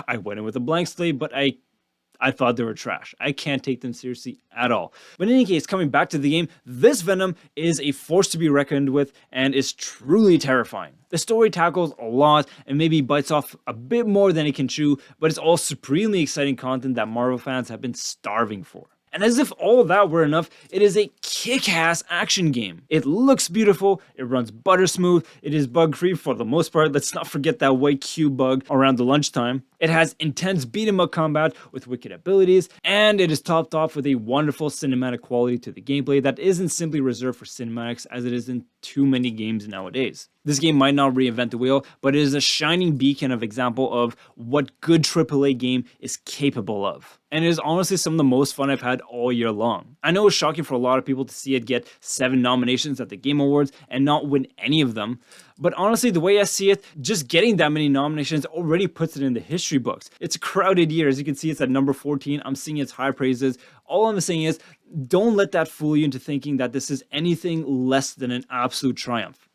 I went in with a blank slate, but I thought they were trash. I can't take them seriously at all. But in any case, coming back to the game, this Venom is a force to be reckoned with and is truly terrifying. The story tackles a lot and maybe bites off a bit more than it can chew, but it's all supremely exciting content that Marvel fans have been starving for. And as if all that were enough, it is a kick-ass action game. It looks beautiful, it runs butter smooth, it is bug-free for the most part. Let's not forget that white cube bug around the lunchtime. It has intense beat-em-up combat with wicked abilities, and it is topped off with a wonderful cinematic quality to the gameplay that isn't simply reserved for cinematics as it is in too many games nowadays. This game might not reinvent the wheel, but it is a shining beacon of example of what good AAA game is capable of. And it is honestly some of the most fun I've had all year long. I know it's shocking for a lot of people to see it get 7 nominations at the Game Awards and not win any of them, but honestly, the way I see it, just getting that many nominations already puts it in the history books. It's a crowded year. As you can see, it's at number 14. I'm seeing its high praises. All I'm saying is, don't let that fool you into thinking that this is anything less than an absolute triumph.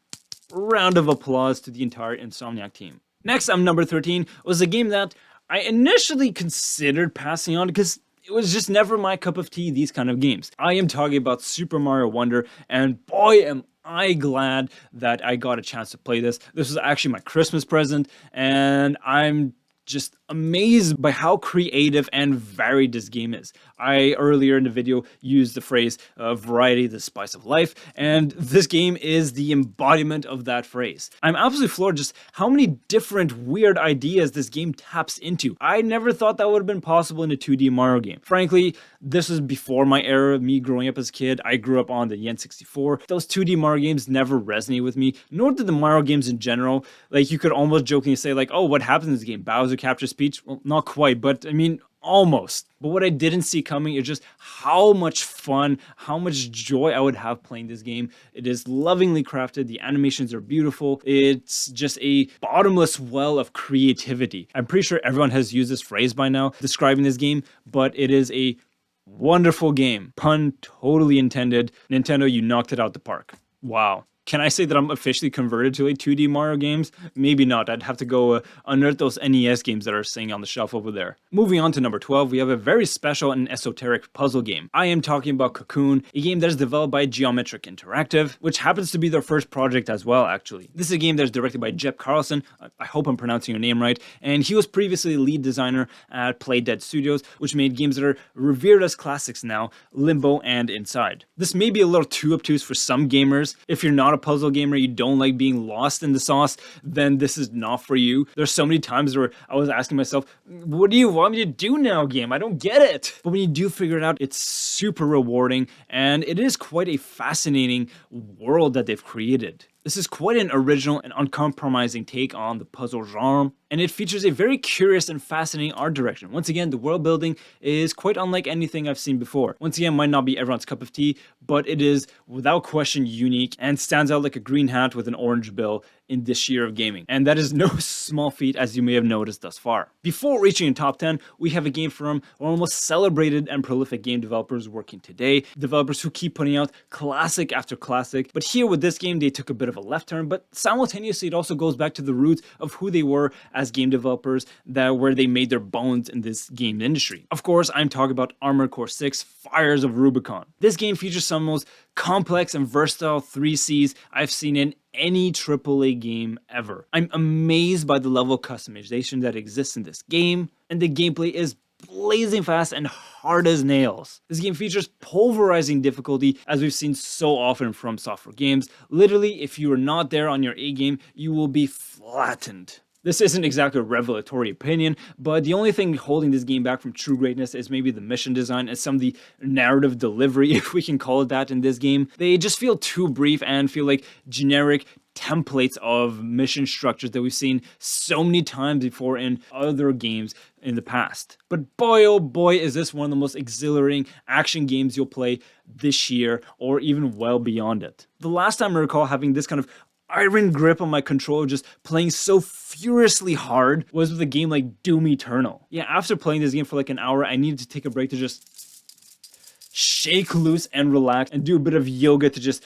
Round of applause to the entire Insomniac team. Next, number 13 was a game that I initially considered passing on because it was just never my cup of tea, these kind of games. I am talking about Super Mario Wonder, and boy am I glad that I got a chance to play this. This was actually my Christmas present, and I'm just amazed by how creative and varied this game is. I earlier in the video used the phrase variety the spice of life, and this game is the embodiment of that phrase. I'm absolutely floored just how many different weird ideas this game taps into. I never thought that would have been possible in a 2D Mario game. Frankly, this was before my era, me growing up as a kid. I grew up on the N64. Those 2D Mario games never resonated with me, nor did the Mario games in general. Like, you could almost jokingly say like, oh, what happens in this game? Bowser captures Peach? Well, not quite, but I mean, almost. But what I didn't see coming is just how much fun, how much joy I would have playing this game. It is lovingly crafted. The animations are beautiful. It's just a bottomless well of creativity. I'm pretty sure everyone has used this phrase by now describing this game, but it is a wonderful game. Pun totally intended. Nintendo, you knocked it out the park. Wow. Can I say that I'm officially converted to 2D Mario games? Maybe not. I'd have to go unearth those NES games that are sitting on the shelf over there. Moving on to number 12, we have a very special and esoteric puzzle game. I am talking about Cocoon, a game that is developed by Geometric Interactive, which happens to be their first project as well, actually. This is a game that is directed by Jep Carlson. I hope I'm pronouncing your name right. And he was previously lead designer at Playdead Studios, which made games that are revered as classics now, Limbo and Inside. This may be a little too obtuse for some gamers. If you're not a puzzle gamer, you don't like being lost in the sauce, then this is not for you. There's so many times where I was asking myself, what do you want me to do now, game? I don't get it. But when you do figure it out, it's super rewarding, and it is quite a fascinating world that they've created. This is quite an original and uncompromising take on the puzzle genre, and it features a very curious and fascinating art direction. Once again, the world building is quite unlike anything I've seen before. Once again, might not be everyone's cup of tea, but it is without question unique and stands out like a green hat with an orange bill in this year of gaming. And that is no small feat, as you may have noticed thus far. Before reaching the top 10, we have a game from one of the most celebrated and prolific game developers working today. Developers who keep putting out classic after classic. But here with this game, they took a bit of a left turn, but simultaneously it also goes back to the roots of who they were as game developers, where they made their bones in this game industry. Of course, I'm talking about Armored Core 6 Fires of Rubicon. This game features some of the most complex and versatile 3Cs I've seen in any AAA game ever. I'm amazed by the level of customization that exists in this game, and the gameplay is blazing fast and hard as nails. This game features pulverizing difficulty, as we've seen so often from software games. Literally, if you are not there on your A game, you will be flattened. This isn't exactly a revelatory opinion, but the only thing holding this game back from true greatness is maybe the mission design and some of the narrative delivery, if we can call it that, in this game. They just feel too brief and feel like generic templates of mission structures that we've seen so many times before in other games in the past. But boy, oh boy, is this one of the most exhilarating action games you'll play this year or even well beyond it. The last time I recall having this kind of iron grip on my controller, just playing so furiously hard, was with a game like Doom Eternal. Yeah, after playing this game for like an hour, I needed to take a break to just shake loose and relax and do a bit of yoga to just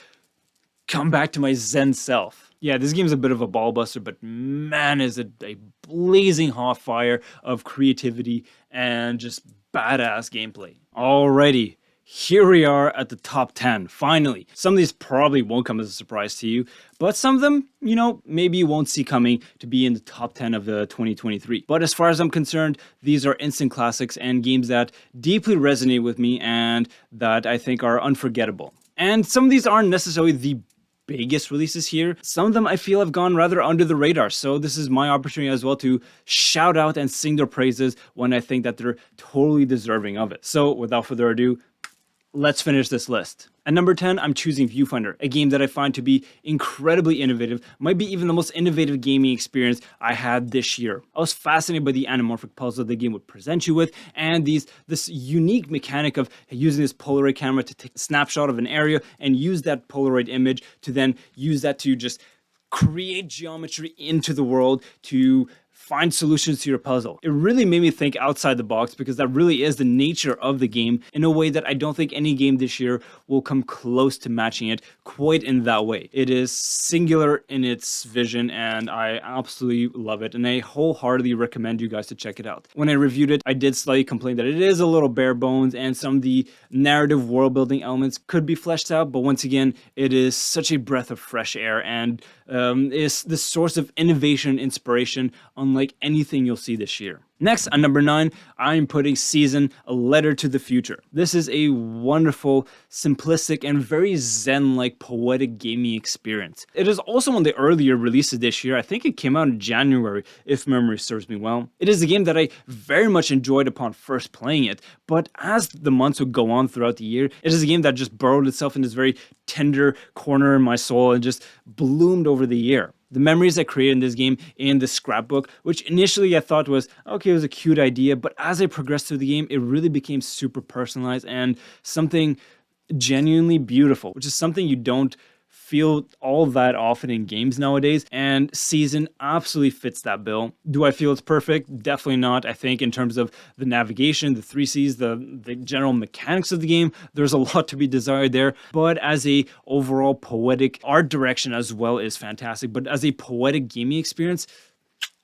come back to my zen self. Yeah, this game's a bit of a ball buster, but man, is it a blazing hot fire of creativity and just badass gameplay. Alrighty. Here we are at the top 10, finally. Some of these probably won't come as a surprise to you, but some of them, you know, maybe you won't see coming to be in the top 10 of the 2023. But as far as I'm concerned, these are instant classics and games that deeply resonate with me and that I think are unforgettable. And some of these aren't necessarily the biggest releases here. Some of them I feel have gone rather under the radar, so this is my opportunity as well to shout out and sing their praises when I think that they're totally deserving of it. So without further ado, let's finish this list. At number 10, I'm choosing Viewfinder, a game that I find to be incredibly innovative, might be even the most innovative gaming experience I had this year. I was fascinated by the anamorphic puzzle the game would present you with, and this unique mechanic of using this Polaroid camera to take a snapshot of an area and use that Polaroid image to then use that to just create geometry into the world to find solutions to your puzzle. It really made me think outside the box because that really is the nature of the game in a way that I don't think any game this year will come close to matching it quite in that way. It is singular in its vision and I absolutely love it, and I wholeheartedly recommend you guys to check it out. When I reviewed it, I did slightly complain that it is a little bare bones and some of the narrative world building elements could be fleshed out, but once again, it is such a breath of fresh air and is the source of innovation and inspiration unlike anything you'll see this year. Next, at number 9, I'm putting Season, A Letter to the Future. This is a wonderful, simplistic, and very zen-like poetic gaming experience. It is also one of the earlier releases this year. I think it came out in January, if memory serves me well. It is a game that I very much enjoyed upon first playing it, but as the months would go on throughout the year, it is a game that just burrowed itself in this very tender corner in my soul and just bloomed over the year. The memories I created in this game in the scrapbook, which initially I thought was, okay, it was a cute idea, but as I progressed through the game, it really became super personalized and something genuinely beautiful, which is something you don't feel all that often in games nowadays, and Season absolutely fits that bill. Do I feel it's perfect? Definitely not. I think in terms of the navigation, the 3Cs, the general mechanics of the game, there's a lot to be desired there, but as a overall poetic art direction as well is fantastic, but as a poetic gaming experience,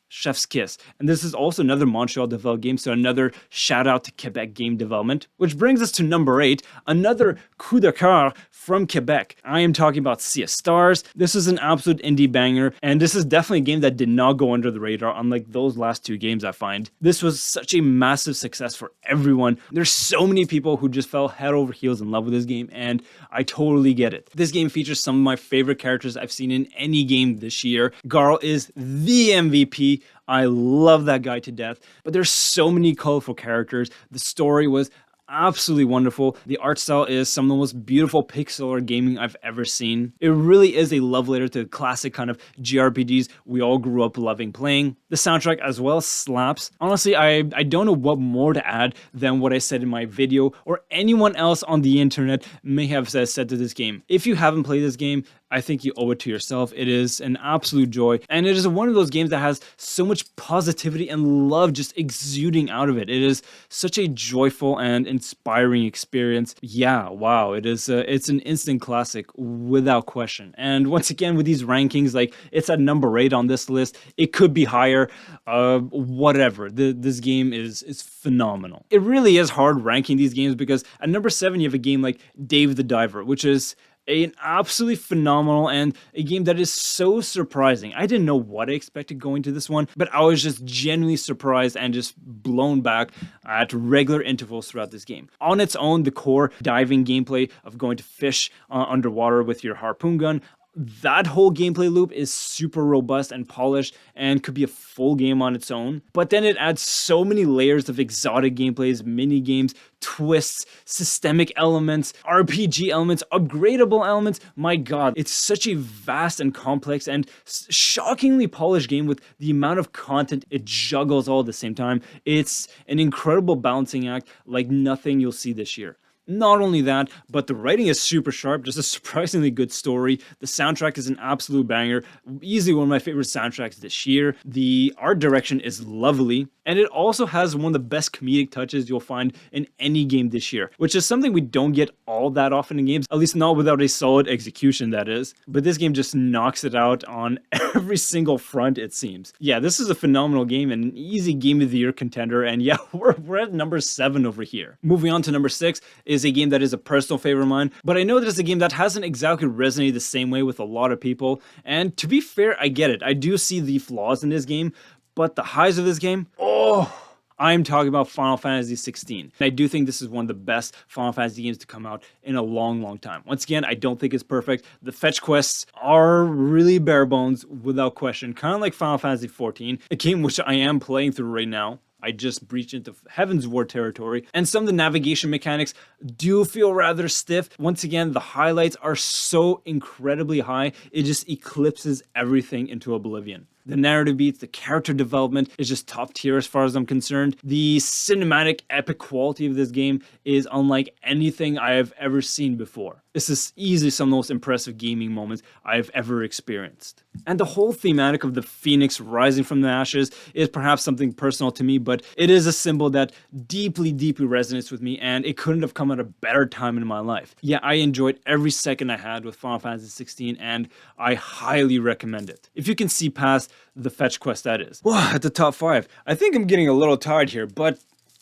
chef's kiss. And this is also another Montreal developed game, so another shout out to Quebec game development. Which brings us to number 8, another coup de coeur from Quebec. I am talking about Sea of Stars. This is an absolute indie banger, and this is definitely a game that did not go under the radar, unlike those last 2 games I find. This was such a massive success for everyone. There's so many people who just fell head over heels in love with this game, and I totally get it. This game features some of my favorite characters I've seen in any game this year. Garl is the MVP. I love that guy to death, but there's so many colorful characters. The story was absolutely wonderful. The art style is some of the most beautiful pixel art gaming I've ever seen. It really is a love letter to the classic kind of JRPGs we all grew up loving playing. The soundtrack as well slaps. Honestly, I don't know what more to add than what I said in my video or anyone else on the internet may have said to this game. If you haven't played this game, I think you owe it to yourself. It is an absolute joy, and it is one of those games that has so much positivity and love just exuding out of it. It is such a joyful and inspiring experience. Yeah, wow, it is. It's an instant classic without question. And once again, with these rankings, like it's at number 8 on this list. It could be higher. Whatever. This game is phenomenal. It really is hard ranking these games because at number 7 you have a game like Dave the Diver, which is an absolutely phenomenal and a game that is so surprising. I didn't know what I expected going to this one, but I was just genuinely surprised and just blown back at regular intervals throughout this game. On its own, the core diving gameplay of going to fish underwater with your harpoon gun, that whole gameplay loop is super robust and polished and could be a full game on its own. But then it adds so many layers of exotic gameplays, mini games, twists, systemic elements, RPG elements, upgradable elements. My god, it's such a vast and complex and shockingly polished game with the amount of content it juggles all at the same time. It's an incredible balancing act like nothing you'll see this year. Not only that, but the writing is super sharp, just a surprisingly good story. The soundtrack is an absolute banger, easily one of my favorite soundtracks this year. The art direction is lovely, and it also has one of the best comedic touches you'll find in any game this year, which is something we don't get all that often in games, at least not without a solid execution, that is. But this game just knocks it out on every single front, it seems. Yeah, this is a phenomenal game and an easy Game of the Year contender, and yeah, we're at number 7 over here. Moving on to number 6 is a game that is a personal favorite of mine, but I know that it's a game that hasn't exactly resonated the same way with a lot of people, and to be fair, I get it. I do see the flaws in this game, but the highs of this game, oh, I'm talking about Final Fantasy 16. I do think this is one of the best Final Fantasy games to come out in a long, long time. Once again, I don't think it's perfect. The fetch quests are really bare bones without question, kind of like Final Fantasy 14, a game which I am playing through right now. I just breached into Heaven's War territory, and some of the navigation mechanics do feel rather stiff. Once again, the highlights are so incredibly high, it just eclipses everything into oblivion. The narrative beats, the character development is just top tier as far as I'm concerned. The cinematic epic quality of this game is unlike anything I have ever seen before. This is easily some of the most impressive gaming moments I've ever experienced. And the whole thematic of the phoenix rising from the ashes is perhaps something personal to me, but it is a symbol that deeply, deeply resonates with me, and it couldn't have come at a better time in my life. Yeah, I enjoyed every second I had with Final Fantasy 16, and I highly recommend it. If you can see past the fetch quest, that is. Well, at the top 5, I think I'm getting a little tired here, but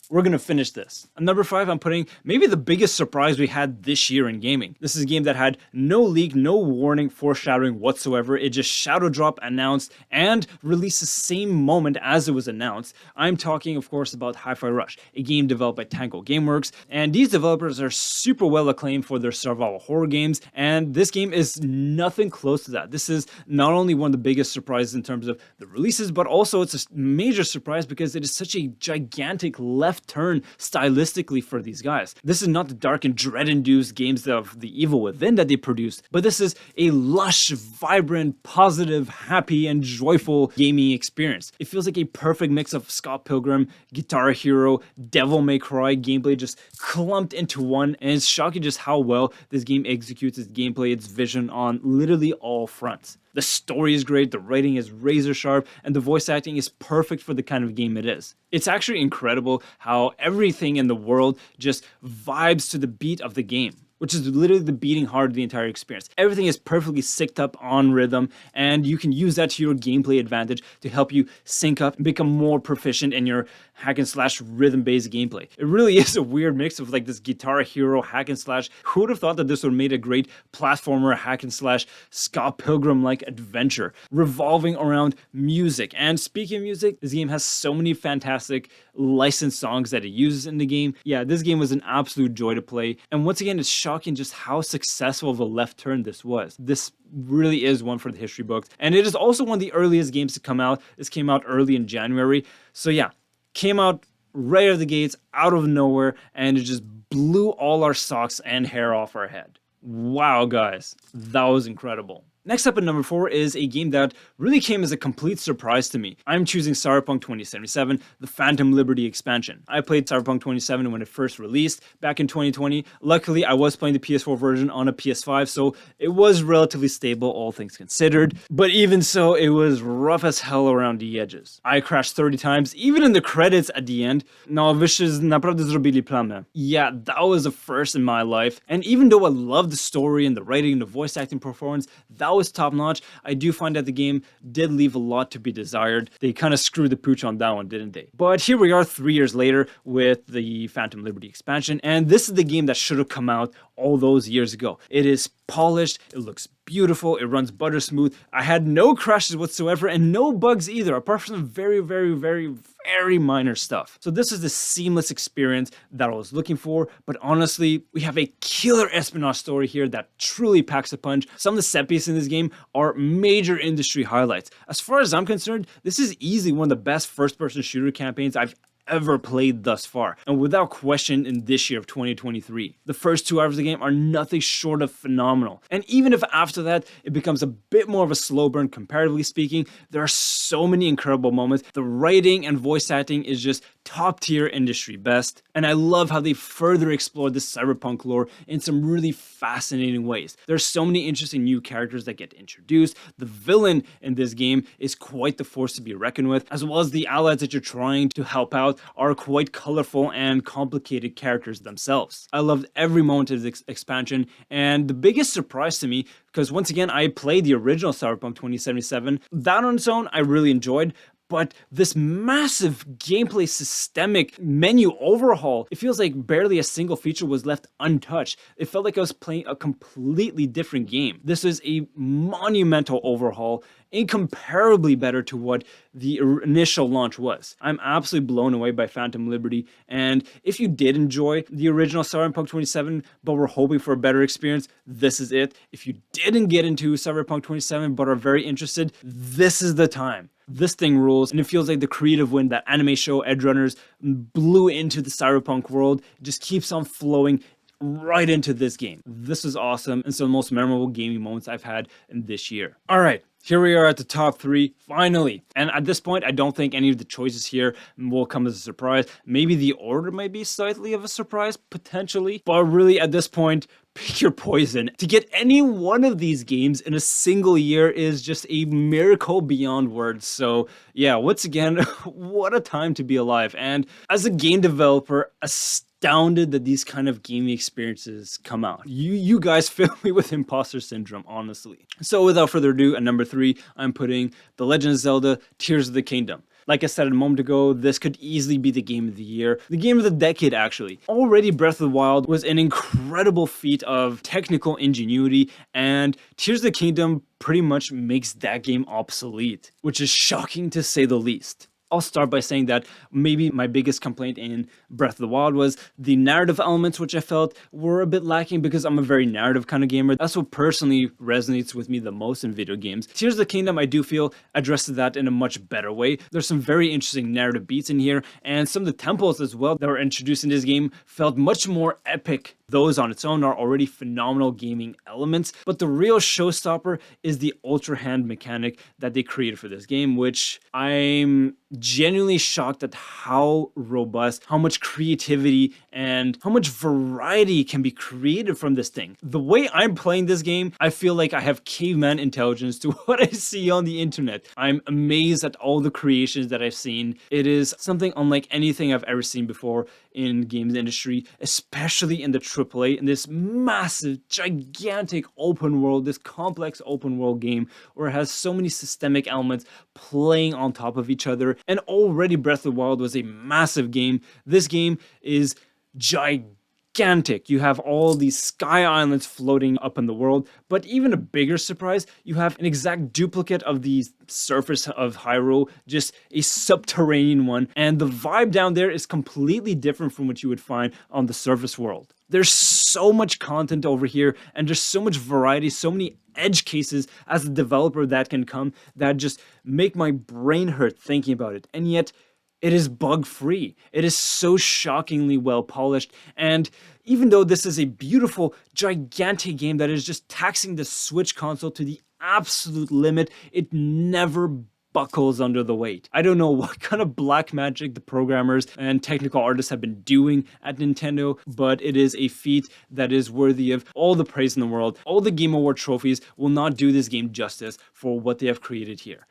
we're gonna finish this. At number 5, I'm putting maybe the biggest surprise we had this year in gaming. This is a game that had no leak, no warning, foreshadowing whatsoever. It just shadow drop, announced, and released the same moment as it was announced. I'm talking, of course, about Hi-Fi Rush, a game developed by Tango Gameworks, and these developers are super well acclaimed for their survival horror games, and this game is nothing close to that. This is not only one of the biggest surprises in terms of the releases, but also it's a major surprise because it is such a gigantic left turn stylistically for these guys. This is not the dark and dread-induced games of the Evil Within that they produced, but this is a lush, vibrant, positive, happy, and joyful gaming experience. It feels like a perfect mix of Scott Pilgrim, Guitar Hero, Devil May Cry gameplay just clumped into one, and it's shocking just how well this game executes its gameplay, its vision on literally all fronts. The story is great, the writing is razor sharp, and the voice acting is perfect for the kind of game it is. It's actually incredible how everything in the world just vibes to the beat of the game, which is literally the beating heart of the entire experience. Everything is perfectly synced up on rhythm, and you can use that to your gameplay advantage to help you sync up and become more proficient in your hack and slash rhythm-based gameplay. It really is a weird mix of like this Guitar Hero hack and slash. Who would have thought that this would have made a great platformer hack and slash Scott Pilgrim-like adventure revolving around music? And speaking of music, this game has so many fantastic licensed songs that it uses in the game. Yeah, this game was an absolute joy to play. And once again, it's shocking just how successful of a left turn this was. This really is one for the history books. And it is also one of the earliest games to come out. This came out early in January. So yeah, came out right out of the gates, out of nowhere, and it just blew all our socks and hair off our head. Wow, guys, that was incredible. Next up at number 4 is a game that really came as a complete surprise to me. I'm choosing Cyberpunk 2077, the Phantom Liberty expansion. I played Cyberpunk 2077 when it first released back in 2020. Luckily, I was playing the PS4 version on a PS5, so it was relatively stable, all things considered. But even so, it was rough as hell around the edges. I crashed 30 times, even in the credits at the end. No, wyście naprawdę zrobili plamy. Yeah, that was a first in my life. And even though I loved the story and the writing and the voice acting performance, that was top notch. I do find that the game did leave a lot to be desired. They kind of screwed the pooch on that one, didn't they? But here we are 3 years later with the Phantom Liberty expansion, and this is the game that should have come out all those years ago. It is polished, it looks beautiful, it runs butter smooth. I had no crashes whatsoever and no bugs either, apart from some very minor stuff. So this is the seamless experience that I was looking for, but honestly, we have a killer espionage story here that truly packs a punch. Some of the set pieces in this game are major industry highlights. As far as I'm concerned, this is easily one of the best first-person shooter campaigns I've ever played thus far, and without question in this year of 2023. The first 2 hours of the game are nothing short of phenomenal, and even if after that it becomes a bit more of a slow burn comparatively speaking, there are so many incredible moments. The writing and voice acting is just top tier industry best, and I love how they further explored this cyberpunk lore in some really fascinating ways. There's so many interesting new characters that get introduced. The villain in this game is quite the force to be reckoned with, as well as the allies that you're trying to help out are quite colorful and complicated characters themselves. I loved every moment of this expansion, and the biggest surprise to me, because once again I played the original Cyberpunk 2077, that on its own I really enjoyed, but this massive gameplay systemic menu overhaul, it feels like barely a single feature was left untouched. It felt like I was playing a completely different game. This is a monumental overhaul, incomparably better to what the initial launch was. I'm absolutely blown away by Phantom Liberty, and if you did enjoy the original Cyberpunk 27 but were hoping for a better experience, this is it. If you didn't get into Cyberpunk 27 but are very interested, this is the time. This thing rules, and it feels like the creative wind that anime show Edgerunners blew into the Cyberpunk world just keeps on flowing right into this game. This is awesome, and some of the most memorable gaming moments I've had in this year. All right, here we are at the top 3, finally. And at this point, I don't think any of the choices here will come as a surprise. Maybe the order might be slightly of a surprise, potentially. But really, at this point, pick your poison. To get any one of these games in a single year is just a miracle beyond words. So yeah, once again, what a time to be alive. And as a game developer, astounded that these kind of gaming experiences come out. You guys fill me with imposter syndrome, honestly. So without further ado, at number 3, I'm putting The Legend of Zelda Tears of the Kingdom. Like I said a moment ago, this could easily be the game of the year, the game of the decade actually. Already Breath of the Wild was an incredible feat of technical ingenuity, and Tears of the Kingdom pretty much makes that game obsolete, which is shocking to say the least. I'll start by saying that maybe my biggest complaint in Breath of the Wild was the narrative elements, which I felt were a bit lacking because I'm a very narrative kind of gamer. That's what personally resonates with me the most in video games. Tears of the Kingdom, I do feel, addressed that in a much better way. There's some very interesting narrative beats in here, and some of the temples as well that were introduced in this game felt much more epic. Those on its own are already phenomenal gaming elements, but the real showstopper is the Ultra Hand mechanic that they created for this game, which I'm genuinely shocked at how robust, how much creativity, and how much variety can be created from this thing. The way I'm playing this game, I feel like I have caveman intelligence to what I see on the internet. I'm amazed at all the creations that I've seen. It is something unlike anything I've ever seen before in games industry, especially in the AAA, in this massive, gigantic open world, this complex open world game where it has so many systemic elements playing on top of each other. And already Breath of the Wild was a massive game. This game is gigantic. You have all these sky islands floating up in the world, but even a bigger surprise, you have an exact duplicate of the surface of Hyrule, just a subterranean one, and the vibe down there is completely different from what you would find on the surface world. There's so much content over here, and there's so much variety, so many edge cases as a developer that can come that just make my brain hurt thinking about it, and yet it is bug-free. It is so shockingly well polished, and even though this is a beautiful, gigantic game that is just taxing the Switch console to the absolute limit, it never buckles under the weight. I don't know what kind of black magic the programmers and technical artists have been doing at Nintendo, but it is a feat that is worthy of all the praise in the world. All the Game Award trophies will not do this game justice for what they have created here.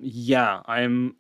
Yeah, I'm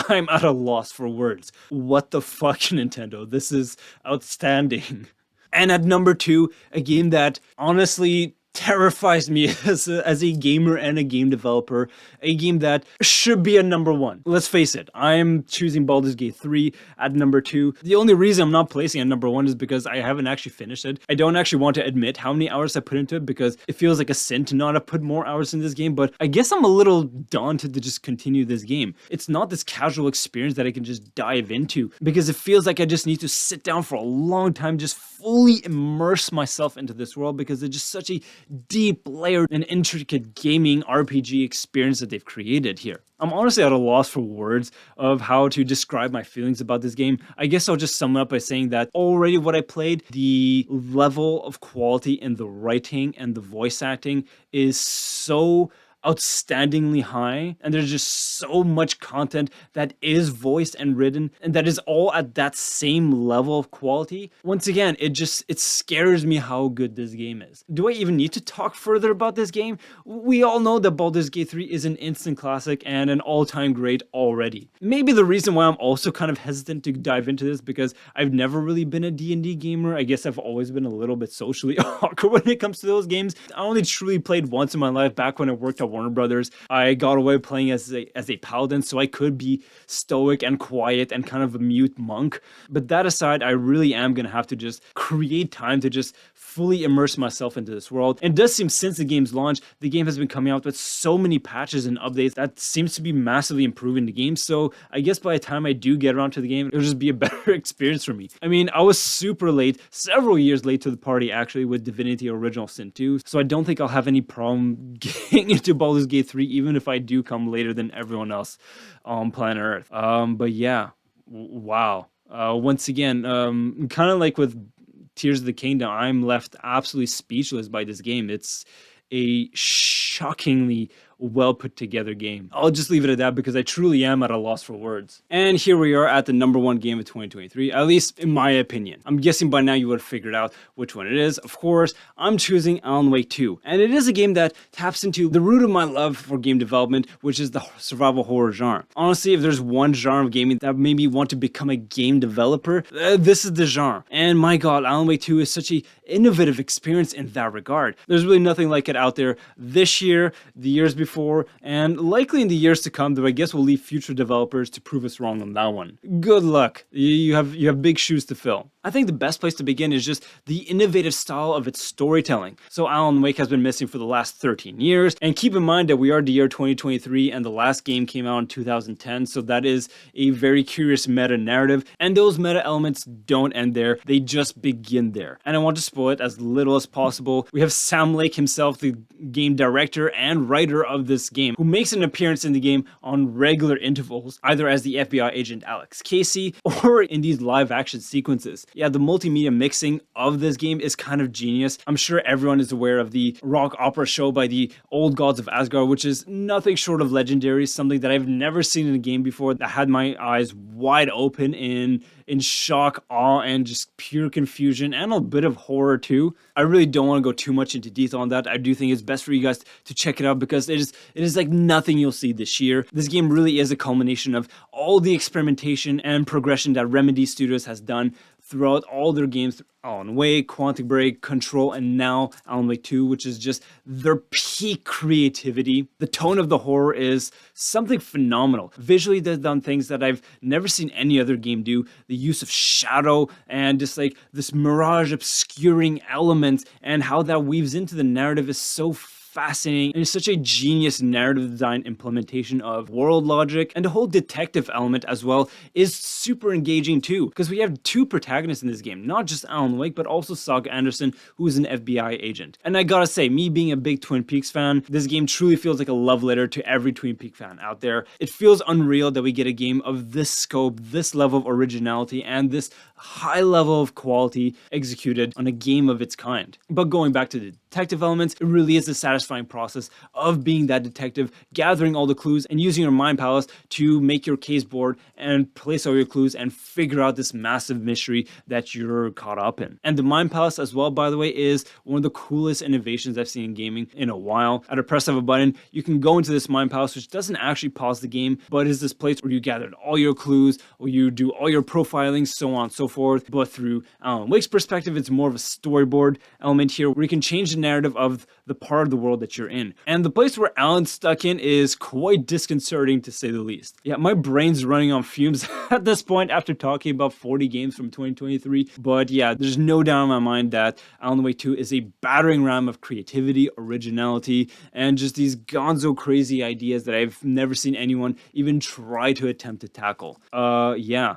I'm at a loss for words. What the fuck, Nintendo? This is outstanding. And at number 2, a game that honestly terrifies me as a gamer and a game developer, a game that should be a number 1. Let's face it, I'm choosing Baldur's Gate 3 at number 2. The only reason I'm not placing it at number 1 is because I haven't actually finished it. I don't actually want to admit how many hours I put into it because it feels like a sin to not have put more hours in this game, but I guess I'm a little daunted to just continue this game. It's not this casual experience that I can just dive into because it feels like I just need to sit down for a long time, just fully immerse myself into this world because it's just such a deep, layered, and intricate gaming RPG experience that they've created here. I'm honestly at a loss for words of how to describe my feelings about this game. I guess I'll just sum it up by saying that already what I played, the level of quality in the writing and the voice acting is so outstandingly high, and there's just so much content that is voiced and written and that is all at that same level of quality. Once again, it scares me how good this game is. Do I even need to talk further about this game? We all know that Baldur's Gate 3 is an instant classic and an all-time great already. Maybe the reason why I'm also kind of hesitant to dive into this because I've never really been a D&D gamer. I guess I've always been a little bit socially awkward when it comes to those games. I only truly played once in my life back when I worked at Warner Brothers. I got away playing as a paladin, so I could be stoic and quiet and kind of a mute monk. But that aside, I really am going to have to just create time to just fully immerse myself into this world. And it does seem since the game's launch, the game has been coming out with so many patches and updates that seems to be massively improving the game. So I guess by the time I do get around to the game, it'll just be a better experience for me. I mean, I was super late, several years late to the party actually with Divinity Original Sin 2. So I don't think I'll have any problem getting into Baldur's Gate 3, even if I do come later than everyone else on planet Earth. But yeah, wow. Once again, kind of like with Tears of the Kingdom, I'm left absolutely speechless by this game. It's a shockingly well put together game. I'll just leave it at that because I truly am at a loss for words. And here we are at the #1 game of 2023, at least in my opinion. I'm guessing by now you would have figured out which one it is. Of course, I'm choosing Alan Wake 2. And it is a game that taps into the root of my love for game development, which is the survival horror genre. Honestly, if there's one genre of gaming that made me want to become a game developer, this is the genre. And my god, Alan Wake 2 is such an innovative experience in that regard. There's really nothing like it out there this year, the years before, and likely in the years to come, though I guess we'll leave future developers to prove us wrong on that one. Good luck. You have big shoes to fill. I think the best place to begin is just the innovative style of its storytelling. So Alan Wake has been missing for the last 13 years, and keep in mind that we are the year 2023 and the last game came out in 2010, so that is a very curious meta narrative, and those meta elements don't end there, they just begin there. And I want to spoil it as little as possible. We have Sam Lake himself, the game director and writer of this game, who makes an appearance in the game on regular intervals, either as the FBI agent Alex Casey or in these live action sequences. Yeah, the multimedia mixing of this game is kind of genius. I'm sure everyone is aware of the rock opera show by the old gods of Asgard, which is nothing short of legendary, something that I've never seen in a game before, that had my eyes wide open in shock, awe, and just pure confusion, and a bit of horror too. I really don't want to go too much into detail on that. I do think it's best for you guys to check it out because it is like nothing you'll see this year. This game really is a culmination of all the experimentation and progression that Remedy Studios has done throughout all their games, Alan Wake, Quantum Break, Control, and now Alan Wake 2, which is just their peak creativity. The tone of the horror is something phenomenal. Visually, they've done things that I've never seen any other game do. The use of shadow and just like this mirage obscuring element and how that weaves into the narrative is so fascinating, and it's such a genius narrative design implementation of world logic, and the whole detective element as well is super engaging too, because we have two protagonists in this game, not just Alan Wake, but also Saga Anderson, who is an FBI agent. And I gotta say, me being a big Twin Peaks fan, this game truly feels like a love letter to every Twin Peaks fan out there. It feels unreal that we get a game of this scope, this level of originality, and this high level of quality executed on a game of its kind. But going back to the detective elements, it really is a satisfying process of being that detective, gathering all the clues and using your mind palace to make your case board and place all your clues and figure out this massive mystery that you're caught up in. And the mind palace as well, by the way, is one of the coolest innovations I've seen in gaming in a while. At a press of a button, you can go into this mind palace, which doesn't actually pause the game, but is this place where you gathered all your clues, or you do all your profiling, so on and so forth. But through Alan Wake's perspective, it's more of a storyboard element here where you can change the narrative of the part of the world that you're in. And the place where Alan's stuck in is quite disconcerting to say the least. Yeah, my brain's running on fumes at this point after talking about 40 games from 2023. But yeah, there's no doubt in my mind that Alan Wake 2 is a battering ram of creativity, originality, and just these gonzo crazy ideas that I've never seen anyone even try to attempt to tackle. Yeah.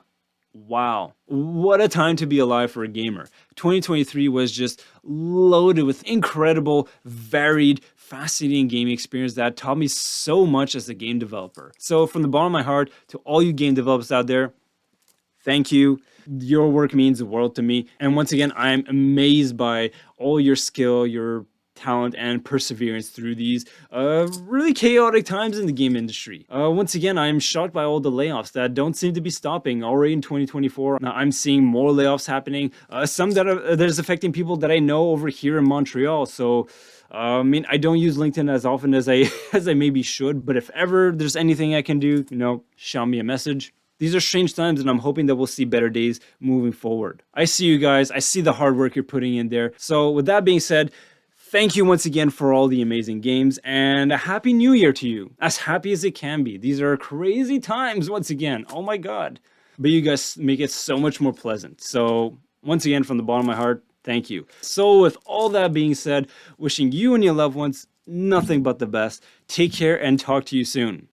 Wow, what a time to be alive for a gamer. 2023 was just loaded with incredible, varied, fascinating gaming experience that taught me so much as a game developer. So from the bottom of my heart to all you game developers out there, thank you. Your work means the world to me. And once again, I am amazed by all your skill, your talent, and perseverance through these really chaotic times in the game industry. Once again, I am shocked by all the layoffs that don't seem to be stopping already in 2024. Now I'm seeing more layoffs happening, some that is affecting people that I know over here in Montreal. So I mean, I don't use LinkedIn as often as I maybe should, but if ever there's anything I can do, shout me a message. These are strange times, and I'm hoping that we'll see better days moving forward. I see you guys. I see the hard work you're putting in there. So with that being said, Thank you once again for all the amazing games, and a happy new year to you. As happy as it can be. These are crazy times once again. Oh my god. But you guys make it so much more pleasant. So once again, from the bottom of my heart, thank you. So with all that being said, wishing you and your loved ones nothing but the best. Take care and talk to you soon.